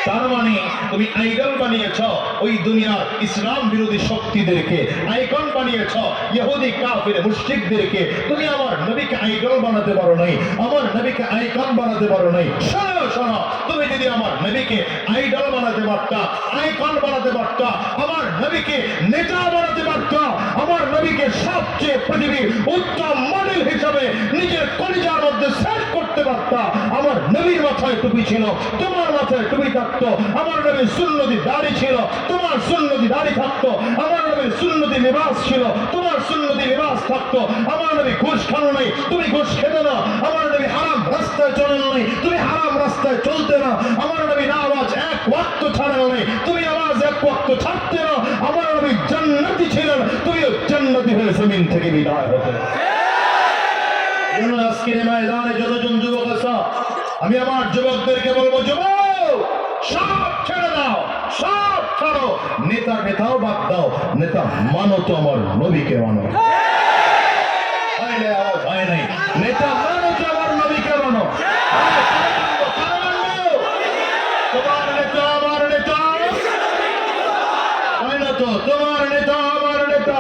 তার মানে তুমি আইডল বানিয়েছ ওই দুনিয়ার ইসলাম বিরোধী শক্তিদেরকে, আইকন বানিয়েছ ইহুদি কাফির মুশরিকদেরকে। তুমি আমার নবীকে আইডল বানাতে পারো নাই, আমার নবীকে আইকন বানাতে পারো নাই। শোনো শোনো, তুমি যদি আমার নবীকে আইডল বানাতে পারতা, আইকন বানাতে পারতা, আমার নবীকে নেতা বানাতে পারতা, আমার নবীকে সবচেয়ে পৃথিবীর উত্তম মডেল হিসাবে নিজের কলিজার মধ্যে সেট করতে পারতা, আমার নবীর মাথায় টুপি ছিল, তোমার মাথায় টুপি থাকতো, আমার নবীর সুন্নতি দাড়ি ছিল, তোমার সুন্নতি দাড়ি থাকতো, আমার নবীর সুন্নতি লিবাস ছিল, তোমার সুন্নতি লিবাস থাকতো, আমার নবী ঘুষ খানো নাই, তুমি ঘুষ খেতে না, আমার নবী হারাম রাস্তায় চলেন নাই, তুমি হারাম রাস্তায় চলতে না, আমার নবী নামাজ এক ওয়াক্ত ছাড়েন নাই, তুমি নামাজ এক ওয়াক্ত ছাড়তে না, আমার নবী জান্নাতি ছিলেন, তুমিও জান্নাতি হয়ে জমিন থেকে বিদায় হতে। আজকের ময়দানে যতজন যুবক আছে, আমি আমার যুবকদেরকে বলবো, যুবক সব ছেড়ে দাও, সব ছাড়ো, নেতা নেতাও বাদ দাও, নেতা মানো তো আমার নবীকে মানো। হয় নাই, নেতা মানো তো আমার নবীকে মানো। তোমার নেতা আমার নেতা হয় না তো, তোমার নেতা আমার নেতা,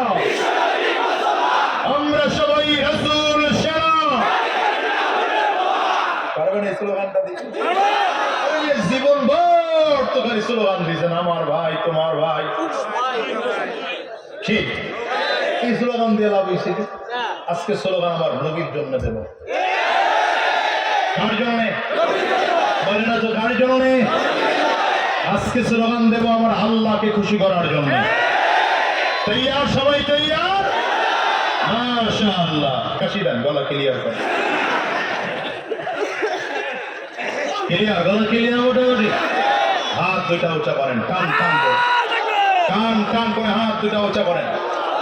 আমরা সবাই রাসূল সেনা। পারবেন এই স্লোগানটা দিতে? জীবন ভর তো খালি স্লোগান দিয়েছেন, আমার ভাই তোমার ভাই। ঠিক, এই স্লোগান দিয়ে লাভ হয়েছে? আজকে স্লোগান আমার নবীর জন্য দেব। কার জন্য বলে না তো, কার জন্য? আজকে স্লোগান দেব আমার আল্লাহকে খুশি করার জন্য। তৈয়ার? সবাই তৈয়ার? মাশাআল্লাহ। কাশি দেন, গলা ক্লিয়ার করেন। ক্লিয়ার, গলা ক্লিয়ার মোটামুটি। হাত দুটা উঁচা করেন, কান কান করে, কান কান করে হাত দুটা উঁচা করেন।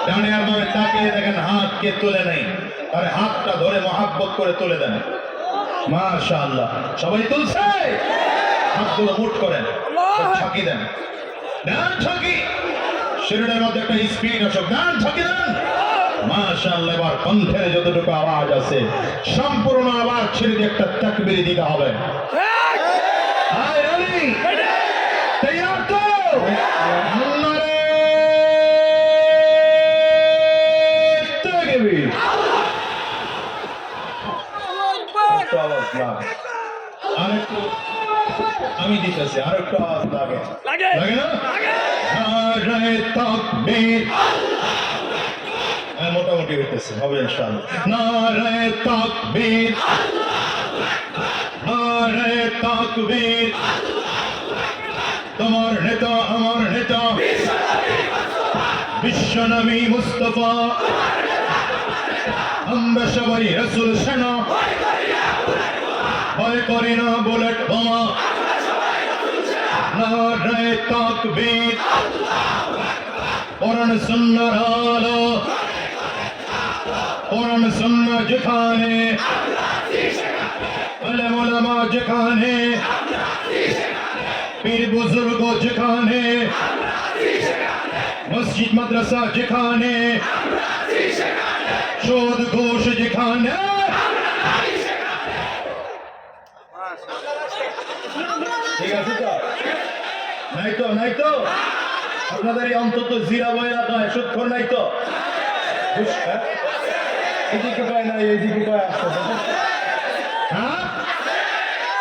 ডানে আর বামে তাকিয়ে দেখেন হাতকে তুলে নেই, আরে হাতটা ধরে মহাব্বত করে তুলে দেন। মাশাআল্লাহ। সবাই তুলছে? হাতগুলো মুঠ করেন, ছাকি দেন, ডান ছাকি, শরীরের মধ্যে একটা স্পিড আসুক, ডান ছাকি দেন। মাশাআল্লাহ। এবার কণ্ঠের যতটুকু আওয়াজ আছে সম্পূর্ণ আওয়াজ ছেড়ে দিয়ে একটা তাকবীর দিতে হবে। তৈয়ার তো? আরেকটু আমি দিতেছি, আরেকটু আওয়াজ লাগে, লাগে না? নারে তাকবীর। মোটামুটি হইতেছে, হবে ইনশাআল্লাহ। নারে তাকবীর, নারে তাকবীর। তোমার নেতা আমার নেতা বিশ্বনবী মুস্তাফা, আমরা সবাই রাসূল সেনা, ভয় করি না বুলেট বোমা। নারে তাকবীর। কোরআন সুন্নাহর আলো, কোরআন সুন্নাহ যেখানে, আলেম ওলামা যেখানে, পীর বুজুর্গ যেখানে, মসজিদ মাদ্রাসা যেখানে, সুদ ঘুষ যেখানে। ঠিক আছে তো? নাই তো, নাই তো? আপনাদের এই অন্তত জিরাবো এলাকায় সুদখোর নাই তো? এদিকে পায় না, এইদিকে পায় আসতে। হ্যাঁ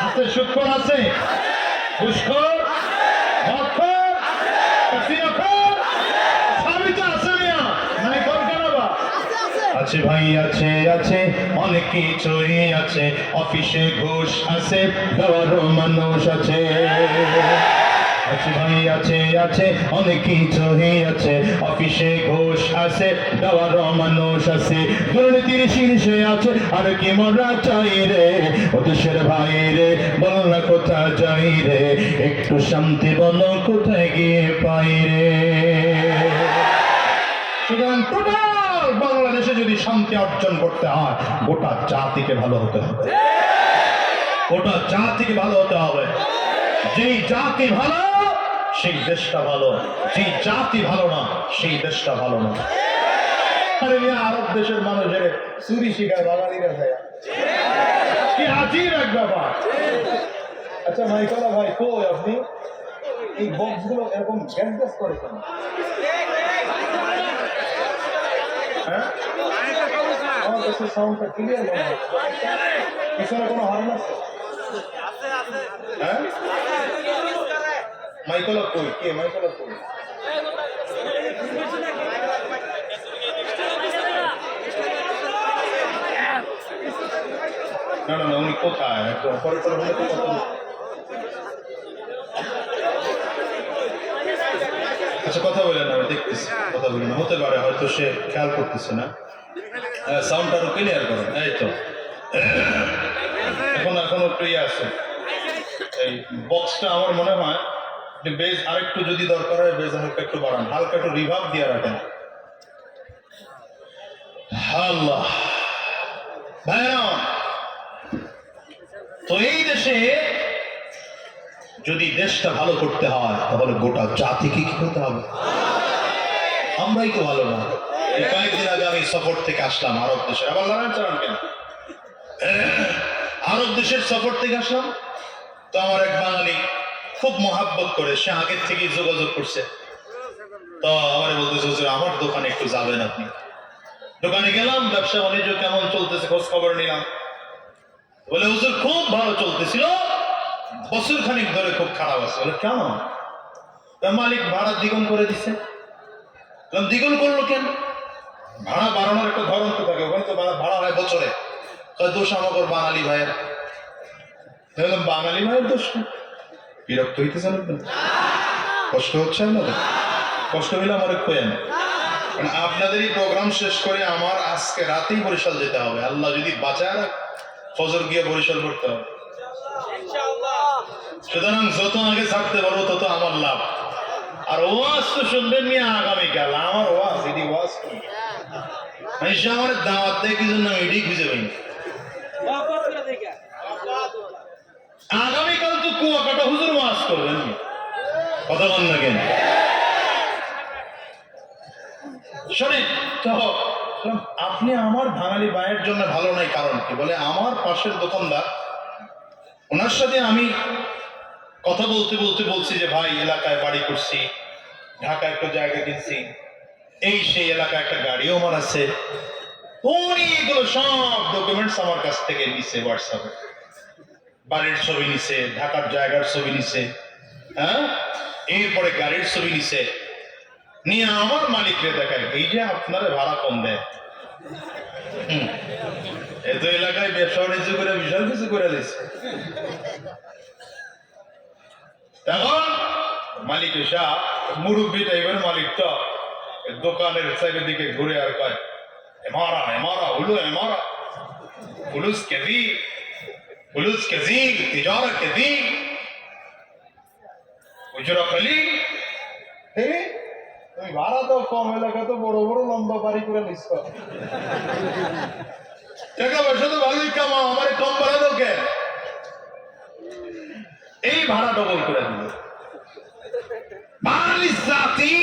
আছে, সুদখোর আছে, ঘুষখোর, মদখোর, কাসিনোখোর, সবই তো আছে। মিয়া নাই কোন কেন বা? আছে ভাই, আছে আছে, অনেক কিছুই আছে, অফিসে ঘুষ আছে, দেওয়ারও মানুষ আছে। আছে ভাই, আছে আছে, অনেক কিছুই আছে, অফিসে ঘুষ আছে, দেওয়ারও মানুষ আছে, দুর্নীতির শীর্ষে আছে, আর কি মরা চাই রে, ও দেশের ভাই রে, বল না কোথায় যাই রে, একটু শান্তি বলো কোথায় গিয়ে পাই রে। সুতরাং টোটাল বাংলাদেশে যদি শান্তি অর্জন করতে হয়, গোটা জাতিকে ভালো হতে হবে, গোটা জাতিকে ভালো হতে হবে। যেই জাতি ভালো সেই দেশটা ভালো, যেই জাতি ভালো না সেই দেশটা ভালো না। আরে আরব দেশের মানুষের চুরি শিখায় বাঙালিরা যায়, কি আজীব এক ব্যাপার। আচ্ছা মাইকলা ভাই, কই আপনি? এই বক্স গুলো এরকম গ্যাস গ্যাস করে কেন? হ্যাঁ, আমার কাছে সাউন্ডটা ক্লিয়ার মনে হয়। পিছনে কোনো হর্ন আছে? হ্যাঁ, মাইকলা কই? কে মাইকলা কই? না না না, উনি কোথায়? একদম অপারেটর হলে তো কথা। আচ্ছা কথা বলেন, আমি দেখতেছি, কথা বলেন। হতে পারে হয়তো সে খেয়াল করতেছে না। সাউন্ডটা আরো ক্লিয়ার করেন। এই তো এখন এখন একটু ইয়ে আছে। এই বক্সটা আমার মনে হয় যে বেজ আরেকটু যদি দরকার হয়, বেজ হালকা একটু বাড়ান, হালকা একটু রিভার্ব দিয়ে রাখেন। আল্লাহ ভাইরা, তো এই দেশে যদি দেশটা ভালো করতে হয় তাহলে গোটা জাতিকে কি করতে হবে? আমরাই তো ভালো না। এই কয়েকদিন আগে আমি সফর থেকে আসলাম আরব দেশের। আবার লড়াই চালান কেন? আরব দেশের সফর থেকে আসলাম তো আমার এক বাঙালি খুব মহাব্বত করে, সে আগের থেকেই যোগাযোগ করছে। তো আমার বলতেছে আমার দোকানে একটু যাবেন আপনি। দোকানে গেলাম, ব্যবসা বাণিজ্য কেমন চলতেছে খোঁজ খবর নিলাম। বলে হুজুর খুব ভালো চলতেছিল, বছর খানিক ধরে খুব খারাপ আছে। বলে কেন? মালিক ভাড়া দ্বিগুণ করে দিচ্ছে। দ্বিগুণ করলো কেন? ভাড়া বাড়ানোর একটা ধরন তো থাকে, ওখানে তো ভাড়া হয় বছরে। দোষ আমাকে বাঙালি ভাইয়ের। বাঙালি ভাইয়ের দোষ। বিরক্ত হইতেছেন? কষ্ট হচ্ছে আপনাদের? কষ্ট হইলে আমার খোয়েন, কারণ আপনাদেরই প্রোগ্রাম শেষ করে আমার আজকে রাতেই বরিশাল যেতে হবে। আল্লাহ যদি বাঁচায় না, ফজর গিয়ে বরিশাল করতে হবে। সুতরাং যত আগে ছাড়তে পারবো তত আমার লাভ। আর ওয়াজ তো শুনবেন নিয়ে আগামীকাল। আমার ওয়াজ এটি ওয়াজ আমার দাওয়াত দেয় কি জন্য আমি এটাই খুঁজে পাই। আগামীকাল তো কুয়াকাটা হুজুর ওয়াজ করবেন, কথা বল না কেন? শোনেন তো, আপনি আমার বাঙালি ভাইয়ের জন্য ভালো নাই কারণ কি? বলে আমার পাশের দোকানদার, ওনার সাথে আমি কথা বলতে বলতে বলছি যে ভাই এলাকায় বাড়ি করছি, ঢাকায় একটা জায়গা কিনছি, এই সেই এলাকায় একটা গাড়িও আমার আছে। উনি এগুলো সব ডকুমেন্টস আমার কাছ থেকে নিছে, হোয়াটসঅ্যাপে বাড়ির ছবি নিছে, ঢাকার জায়গার ছবি নিছে, হ্যাঁ, এরপরে গাড়ির ছবি নিছে, নিয়ে আমার মালিককে দেখায়, এই যে আপনারা ভাড়া কম দেয়। এত এলাকায় ব্যবসা বাণিজ্য করে বিশাল কিছু করে দিচ্ছে। এখন মালিক এসা মুরব্বী টাইপের মালিক তো দোকানের চারিদিকে ঘুরে আর কয়, এমারা এমারা হুলু এমারা ফুলুস কেজি ফুলুস কেজি তিজারা কেজি উজরা খালি। তুমি ভাড়া তো কম, এলাকা তো বড় বড় লম্বা বাড়ি করে নিচ্ছ, টাকা পয়সা তো ভালোই কামাও, আমার কম ভাড়া দাও কেন? এই ভাড়া ডবল করে দিল। বাঙালি জাতি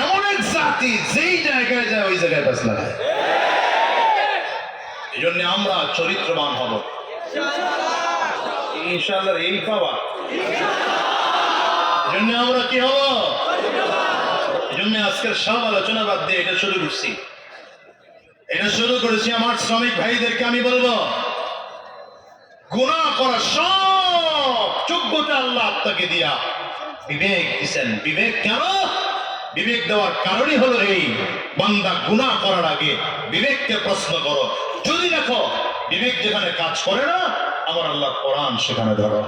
এমন এক জাতি যেই জায়গায় যায় ওই জায়গায় বাস লাগায়। এই জন্য আমরা চরিত্রবান হব ইনশাআল্লাহ। এই পাওয়া এই জন্য আমরা কি হব? এই জন্য আজকের সব আলোচনা বাদ দিয়ে এটা শুরু করছি। এটা শুরু করেছি আমার শ্রমিক ভাইদেরকে আমি বলবো, গুনাহ করা সব যোগ্যতা আল্লাহ আপনাকে দিয়া বিবেক দিচ্ছেন। বিবেক কেন? বিবেক দেওয়ার কারণই হলো এই, বান্দা গুনাহ করার আগে বিবেককে প্রশ্ন করো। যদি দেখো বিবেক যেখানে কাজ করে না, আমার আল্লাহ কোরআন সেখানে ধরো।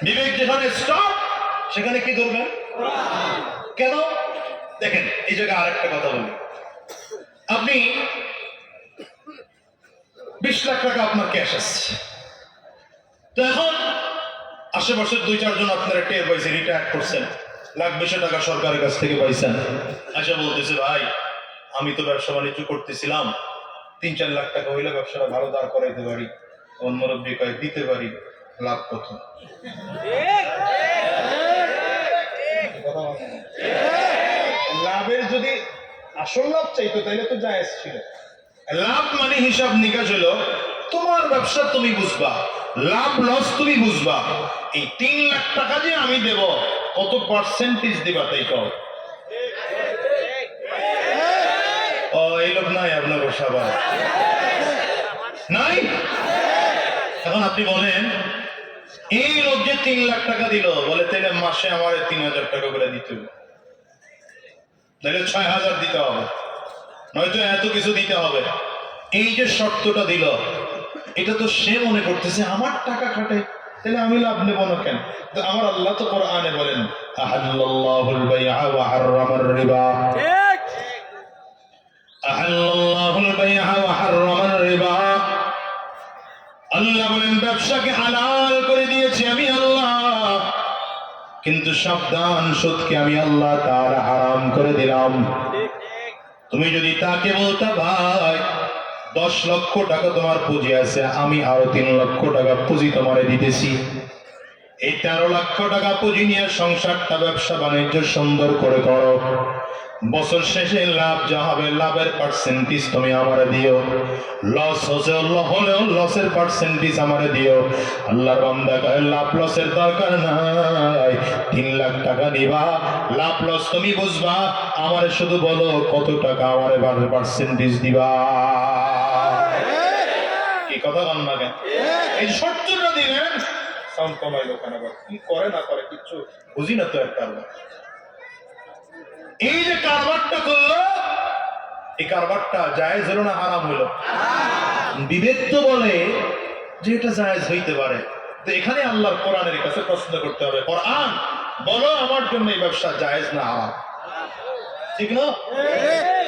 বিবেক যেখানে স্টপ, সেখানে কি ধরবেন? কেন? দেখেন এই জায়গায় আরেকটা কথা বলি। আপনি 20 লাখ টাকা আপনার ক্যাশ আসছে, তো এখন আশেপাশের 2-4 জন আপনারা টের পাইছে, রিটায়ার করছেন, লাখ 20 টাকা সরকারের কাছ থেকে পাইছেন। আচ্ছা বলতেছে ভাই আমি তো ব্যবসা বাণিজ্য করতেছিলাম, 3-4 লাখ টাকা হইলে ব্যবসাটা ভালো দাঁড় করাইতে পারি। অন্য মুরব্বী কয় দিতে পারি, লাভ কত? লাভের যদি আসল লাভ চাইতো তাহলে তো জায়েজ ছিল। লাভ মানে হিসাব নিকাশ হলো, তোমার ব্যবসা তুমি বুঝবা, লাভ লস তুমি বুঝবা। এই 3 লাখ টাকা যে আমি দেব, কত পার্সেন্টেজ দিবা তাই কও। ও এই লোক নাই আপনার সবার নাই। এখন আপনি বলেন, এই লোক যে 3 লাখ টাকা দিল, বলে তাহলে মাসে আমার 3000 টাকা করে দিতে হবে, তাহলে 6000 দিতে হবে, নয়তো এত কিছু দিতে হবে। এই যে শর্তটা দিল, এটা তো সে মনে করতেছে আমার টাকা খাটে, তাহলে আমি লাভ নেব না কেন? তো আমার আল্লাহ তো কোরআনে বলেন, আহাল্লাল্লাহুল বাইআ ওয়া হাররামার রিবা। ঠিক, আহাল্লাল্লাহুল বাইআ ওয়া হাররামার রিবা। আল্লাহ বলেন ব্যবসাকে হালাল করে দিয়েছি আমি আল্লাহ, কিন্তু সাবধান, সুদকে আমি আল্লাহ তাআলা হারাম করে দিলাম। তুমি যদি তাকে বলতা, ভাই 10 লক্ষ টাকা তোমার পুঁজি আছে, আমি আরো 3 লক্ষ টাকা পুঁজি তোমারে দিতেছি, এই 13 লক্ষ টাকা পুঁজি নিয়ে সংসারটা ব্যবসা বাণিজ্য সুন্দর করে করো, বছর শেষে লাভ যা হবে লাভের পার্সেন্টেজ তুমি আমারে দিও, লস হলেও লসের পার্সেন্টেজ আমারে দিও। আল্লাহর বান্দা কয় লাভ লসের দরকার নাই, 3 লাখ টাকা নিবা, লাভ লস তুমি বুঝবা, আমারে শুধু বলো কত টাকা আমারে পার্সেন্টেজ দিবা। এই কথা কন না কেন? এই শর্তটা দিলেন, সাউন্ড কমাইলো কেন? কি করে না করে কিচ্ছু বুঝি না তো এর কারণ। এই যে কারবারটা করলো, এই কারবারটা জায়েজ হলো না হারাম হলো? বিবেক তো বলে যে এটা জায়েজ হইতে পারে। তো এখানে আল্লাহর কোরআনের কাছে প্রশ্ন করতে হবে, কোরআন বলো আমার জন্য এই ব্যবসা জায়েজ না হারাম? ঠিক না?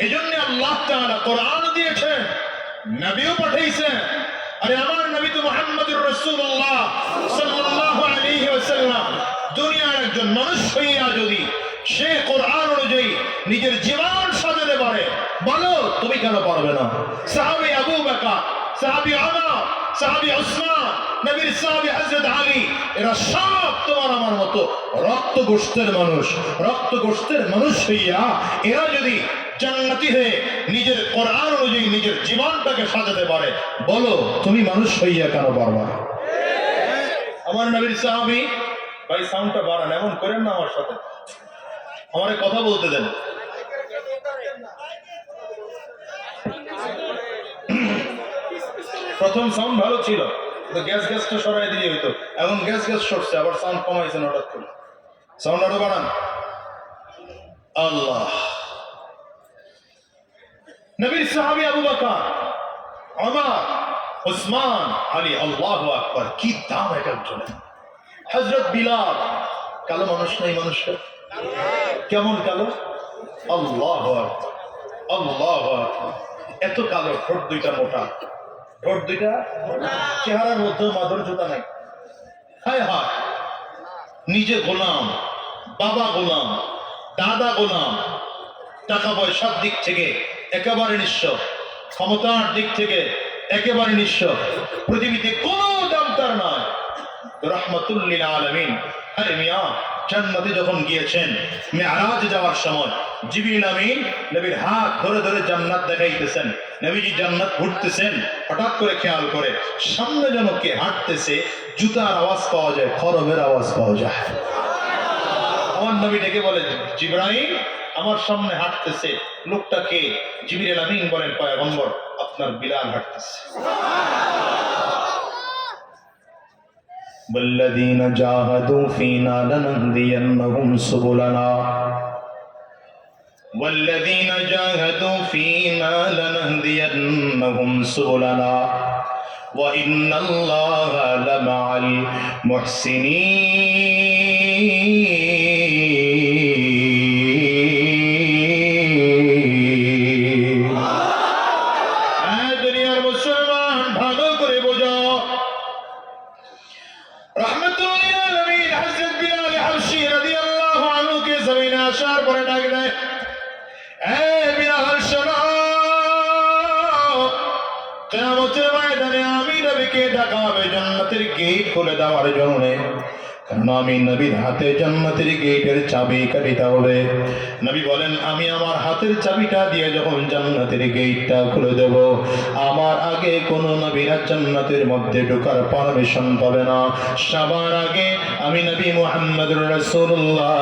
এই জন্য আল্লাহ তাআলা কোরআন দিয়েছেন, নবীও পাঠাইছেন। আরে আমার নবী তো মুহাম্মদুর রাসূলুল্লাহ সাল্লাল্লাহু আলাইহি ওয়াসাল্লাম দুনিয়ার একজন মানুষ হইয়া যদি সে কোরআন অনুযায়ী নিজের জীবন সাজাতে পারে, বলো তুমি কেন পারবে না? সাহাবী আবু বকর, সাহাবী ওমর, সাহাবী উসমান, নবীর সাহাবী হযরত আলী, এরা সব তোমার আমার মতো রক্ত গোশতের মানুষ হইয়া এরা যদি জান্নাতি হয়ে নিজের কোরআন অনুযায়ী নিজের জীবনটাকে সাজাতে পারে, বলো তুমি মানুষ হইয়া কেন পারবা না? আমার নবীর সাহাবী, ভাই সাউন্ডটা বাড়ান, এমন করেন না আমার সাথে, আমারে কথা বলতে দেন। প্রথম সাউন্ড ভালো ছিল, গ্যাসটা সরাই দিলে হইতো, এখন গ্যাস সরছে, আবার সাউন্ড কমাইছেন হঠাৎ করে, সাউন্ড আরো বাড়ান। আল্লাহ, নবীর সাহাবী আবু বকর, ওমর, উসমান, আলী, আল্লাহু আকবার, কি দাম এক একজনের। হযরত বিলাল, কালো মানুষ নাই মানুষটা, কেমন কালো, আল্লাহু আকবার, আল্লাহু আকবার, এত কালো, ঠোঁট দুইটা মোটা, চেহারার মধ্যে মাধুর্যতা নাই। হায় হায়, নিজে গোলাম, বাবা গোলাম, দাদা গোলাম, টাকা পয়সার দিক থেকে একেবারে নিঃস্ব, ক্ষমতার দিক থেকে একেবারে নিঃস্ব, পৃথিবীতে কোনো দাম তার নয়, রাহমাতুল লিল আলামিন। আরে মিয়া, জান্নাতে যখন গিয়েছেন, মেরাজ যাওয়ার সময় জিবরিল আমিন নবীর হাত ধরে ধরে জান্নাত দেখাইতেছেন, নবীজি জান্নাত ঘুরতেছেন, হঠাৎ করে খেয়াল করে সামনে যেন কে হাঁটতেছে, জুতার আওয়াজ পাওয়া যায়, খরবের আওয়াজ পাওয়া যায়। আমার নবী ডেকে বলে, জিবরাইল আমার সামনে হাঁটতেছে, লোকটা কে? জিবরিল আমিন বলেন, পয়গম্বর আপনার বিলাল হাঁটতেছে। والذين جاهدوا فينا لنهدينهم سبلنا والذين جاهدوا فينا لنهدينهم سبلنا وإن الله لمع المحسنين। দুনিয়ার মুসলমান ভালো করে বোঝো, রাহমাতুল লিল আলামিন হযরত বিলাল হাবশী রাদিয়াল্লাহু আনহু কে জমিনে আসার পরে ডাক দেয়, এ বিলাল শোনো, কিয়ামতের ময়দানে আমি নবীকে ডাকা হবে জান্নাতের গেট খুলে দেওয়ার জন্য। কারণ আমি নবীর হাতে জান্নাতের গেটের চাবি কাটিতে হবে। নবী বলেন, আমি আমার হাতের চাবিটা দিয়ে যখন জান্নাতের গেটটা খুলে দেব, আমার আগে কোন নবীরা জান্নাতের মধ্যে ঢোকার পারমিশন পাবে না। সবার আগে আমি নবী মুহাম্মদুর রাসূলুল্লাহ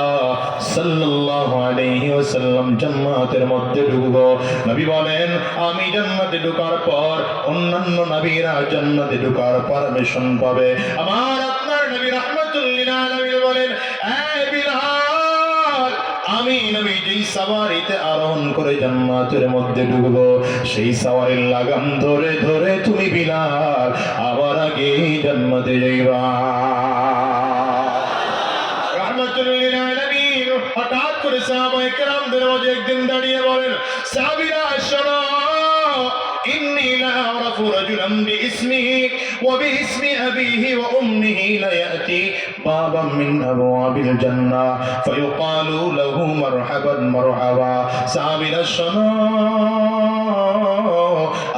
সাল্লাল্লাহু আলাইহি ওয়াসাল্লাম জান্নাতের মধ্যে ঢুকব। নবী বলেন, আমি জান্নাতে ঢোকার পর অন্যান্য নবীরা জান্নাতে ঢোকার পারমিশন পাবে। আমার আপনার নবী রাহমাতুল লিল আলামিন বলেন, এই বিলাল, আমি নবী যেই সওয়ারিতে আরোহণ করে জান্নাতের মধ্যে ঢুকব, সেই সওয়ারির লাগাম ধরে ধরে তুমি বিলাল আবার আগে জান্নাতে যাইবা। রাহমাতুল লিল আলামিন হঠাৎ করে সাহাবায়ে কেরামদের মাঝে একদিন দাঁড়িয়ে বলেন, সাহাবীরা শোনো, إني لا أعرف رجلا باسمه وباسم أبيه وأمه ليأتي بابا من أبواب الجنة فيقال له مرحبا مرحبا সাহাবীরা শোনো,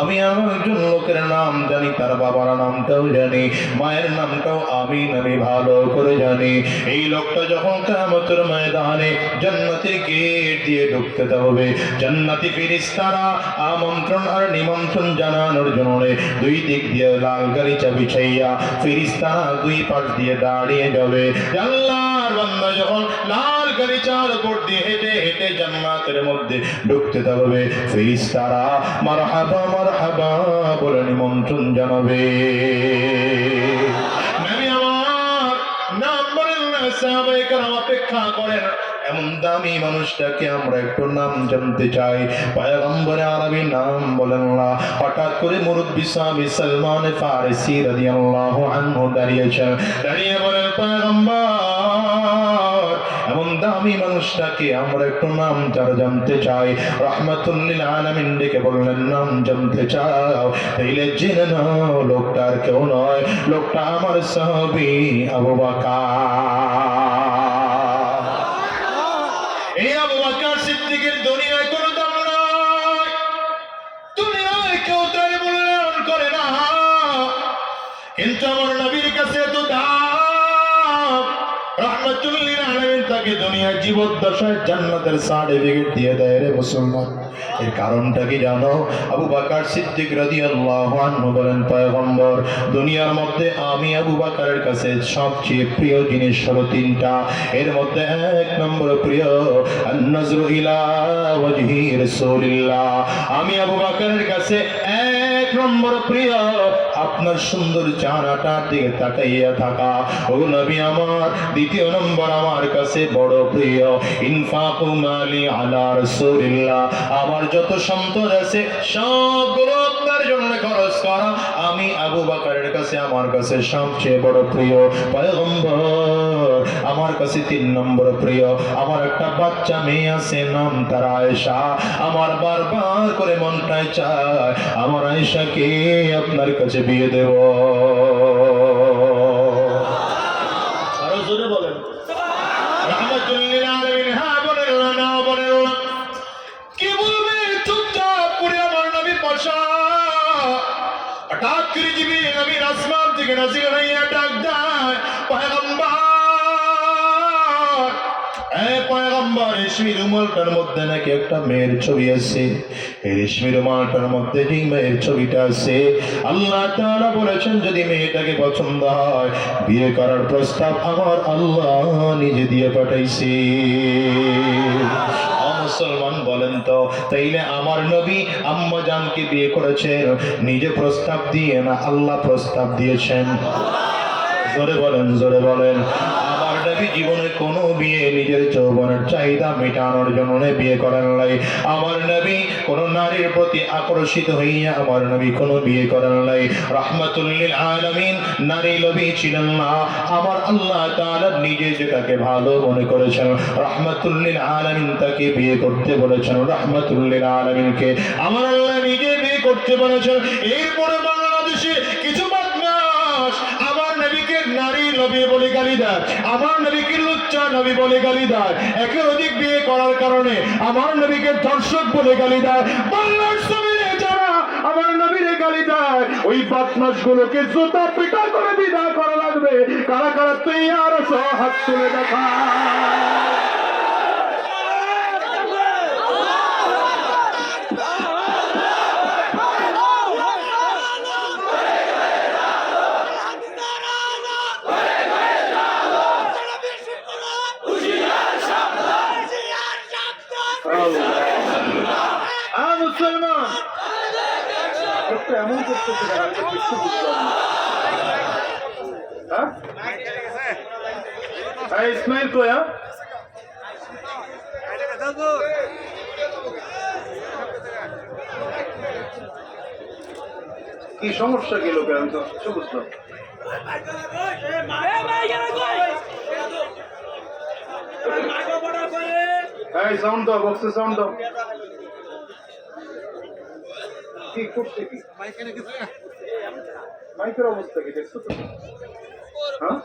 আমি একজন লোকের নাম জানি, তার বাবার নামটাও জানি, মায়ের নামটাও আমি ভালো করে জানি। এই লোকটা যখন কিয়ামতের ময়দানে জান্নাতের গেট দিয়ে ঢুকতে হবে, জান্নাতি ফেরেশতারা আমন্ত্রণ আর নিমন্ত্রণ জানানোর জন্য দুই দিক দিয়ে লাল গালিচা বিছাইয়া ফেরেশতারা দুই পাশ দিয়ে দাঁড়িয়ে যাবে। আল্লাহর বান্দা যখন লাল গালিচার উপর দিয়ে হেঁটে হেঁটে জান্নাতের মধ্যে ঢুকতে হবে, ফেরেশতারা মারহাবা মারহাবা বলে নিমন্ত্রণ জানাবে। নবী আমার নাম বলেন না, সাহাবায়ে কেরাম অপেক্ষা করেন। এমন দামি মানুষটাকে আমরা একটু নাম জানতে চাই। পয়গম্বর আরবি নাম বলেন না। হঠাৎ করে মুরব্বি সাহাবী সালমান ফারিসি রাদিয়াল্লাহু আনহু দাঁড়িয়েছেন, দাঁড়িয়ে বলেন, পয়গম্বর, এমন দামি মানুষটাকে আমরা একটু নাম যারা জানতে চাই। রাহমাতুল লিল আলামিন ডেকে বললেন, নাম জানতে চাও? তাইলে জেনে নাও, লোকটা আর কেউ নয়, লোকটা আমার সাহাবী আবু বকর। এই আবু বকর সিদ্দিকের দুনিয়ায় কোনো দাম নাই, দুনিয়ায় কেউ তার মূল্যায়ন করে না, কিন্তু আমার নবীর কাছে এত দাম। রাহমাতুল লিল আলামিন তাকে দুনিয়ার জীবদ্দশায় জান্নাতের সার্টিফিকেট দিয়ে দেয় রে মুসলমান। এর কারণটা কি জানো? আবু বকর সিদ্দিক রাদিয়াল্লাহু আনহু বলেন, পয়গম্বর, দুনিয়ার মধ্যে আমি আবু বকরের কাছে সবচেয়ে প্রিয় জিনিস হলো তিনটা। এর মধ্যে এক নম্বর প্রিয় আন-নাজরু ইলা ওয়াজহি রাসূলিল্লাহ। আমি আবু বকরের কাছে এক নম্বর প্রিয় আপনার সুন্দর চেহারাটার দিকে তাকাইয়া থাকা। ও নবী আমার, দ্বিতীয় নম্বর আমার কাছে বড় প্রিয় ইনফাকু মালি আলা রাসূলিল্লাহ। আমার যত সম্পদ আছে সবগুলো আপনার জন্য খরচ করা আমি আবু বকরের কাছে আমার কাছে সবচেয়ে বড় প্রিয়। পয়গম্বর, আমার কাছে তিন নম্বর প্রিয় আমার একটা বাচ্চা মেয়ে আছে, নাম তার আয়েশা। আমার বারবার করে মনটায় চায় আমার আয়েশাকে আপনার কাছে বিয়ে দেব। আরো জোরে বলেন রাহমাতুল লিল আলামিন। হ্যাঁ বলেন না, বলেন না, কি বলবে? চুপচাপ করে আমার নবী পাশা। হঠাৎ করে জিবরিল নবীর আসমান থেকে নাযিল হইয়া ডাক দেয়, পয়গম্বর, পয়গম্বর, রেশমি রুমালটার মধ্যে নাকি একটা মেয়ের ছবি আছে। এই রেশমি রুমালটার মধ্যে যে মেয়ের ছবিটা আছে, আল্লাহ তাআলা বলেছেন যদি মেয়েটাকে পছন্দ হয় বিয়ে করার প্রস্তাব আমার আল্লাহ নিজে দিয়ে পাঠাইছে। মুসলমান বলেন তো, তাইলে আমার নবী আম্মা জানকে বিয়ে করেছেন নিজে প্রস্তাব দিয়ে না আল্লাহ প্রস্তাব দিয়েছেন? জোরে বলেন, জোরে বলেন। আমার নবী জীবনে কোনো বিয়ে নিজের যৌবনের চাহিদা মেটানোর জন্য বিয়ে করেন নাই। আমার নবী কোন নারীর প্রতি আকর্ষিত হইয়া আমার নবী কোনো বিয়ে করেন নাই। রাহমাতুল লিল আলামিন নারী লোভী ছিলেন না। আমার আল্লাহ তাআলা নিজে যেটাকে ভালো মনে করেছেন, রাহমাতুল লিল আলামিন তাকে বিয়ে করতে বলেছেন। রাহমাতুল লিল আলামিনকে আমার আল্লাহ নিজে বিয়ে করতে বলেছেন। এরপরে বাংলাদেশে কিছু বদমাশ আমার নবীকে নারী নবী বলে গালি দেয়, আমার নবীকে লুচ্চা নবী বলে গালি দেয়, একের অধিক বিয়ে করার কারণে আমার নবীকে ধর্ষক বলে গালি দেয়। বাংলার জমিনে যারা আমার নবীরে গালি দেয়, ওই বদমাশ গুলোকে জুতা পিটা করে বিদায় করা লাগবে। কারা কারা তৈয়ার আছো হাত তুলে দেখা। মুসলমান এমন করতেছে কিছু বুঝলাম না। হ্যাঁ ইসমাইল কোয়া কি সমস্যা গেল কেন তো কিছু বুঝলাম। হ্যাঁ সাউন্ড দাও, বক্সে সাউন্ড দাও। কি করছে কি মাইকের অবস্থা কি দেখছো তো? হ্যাঁ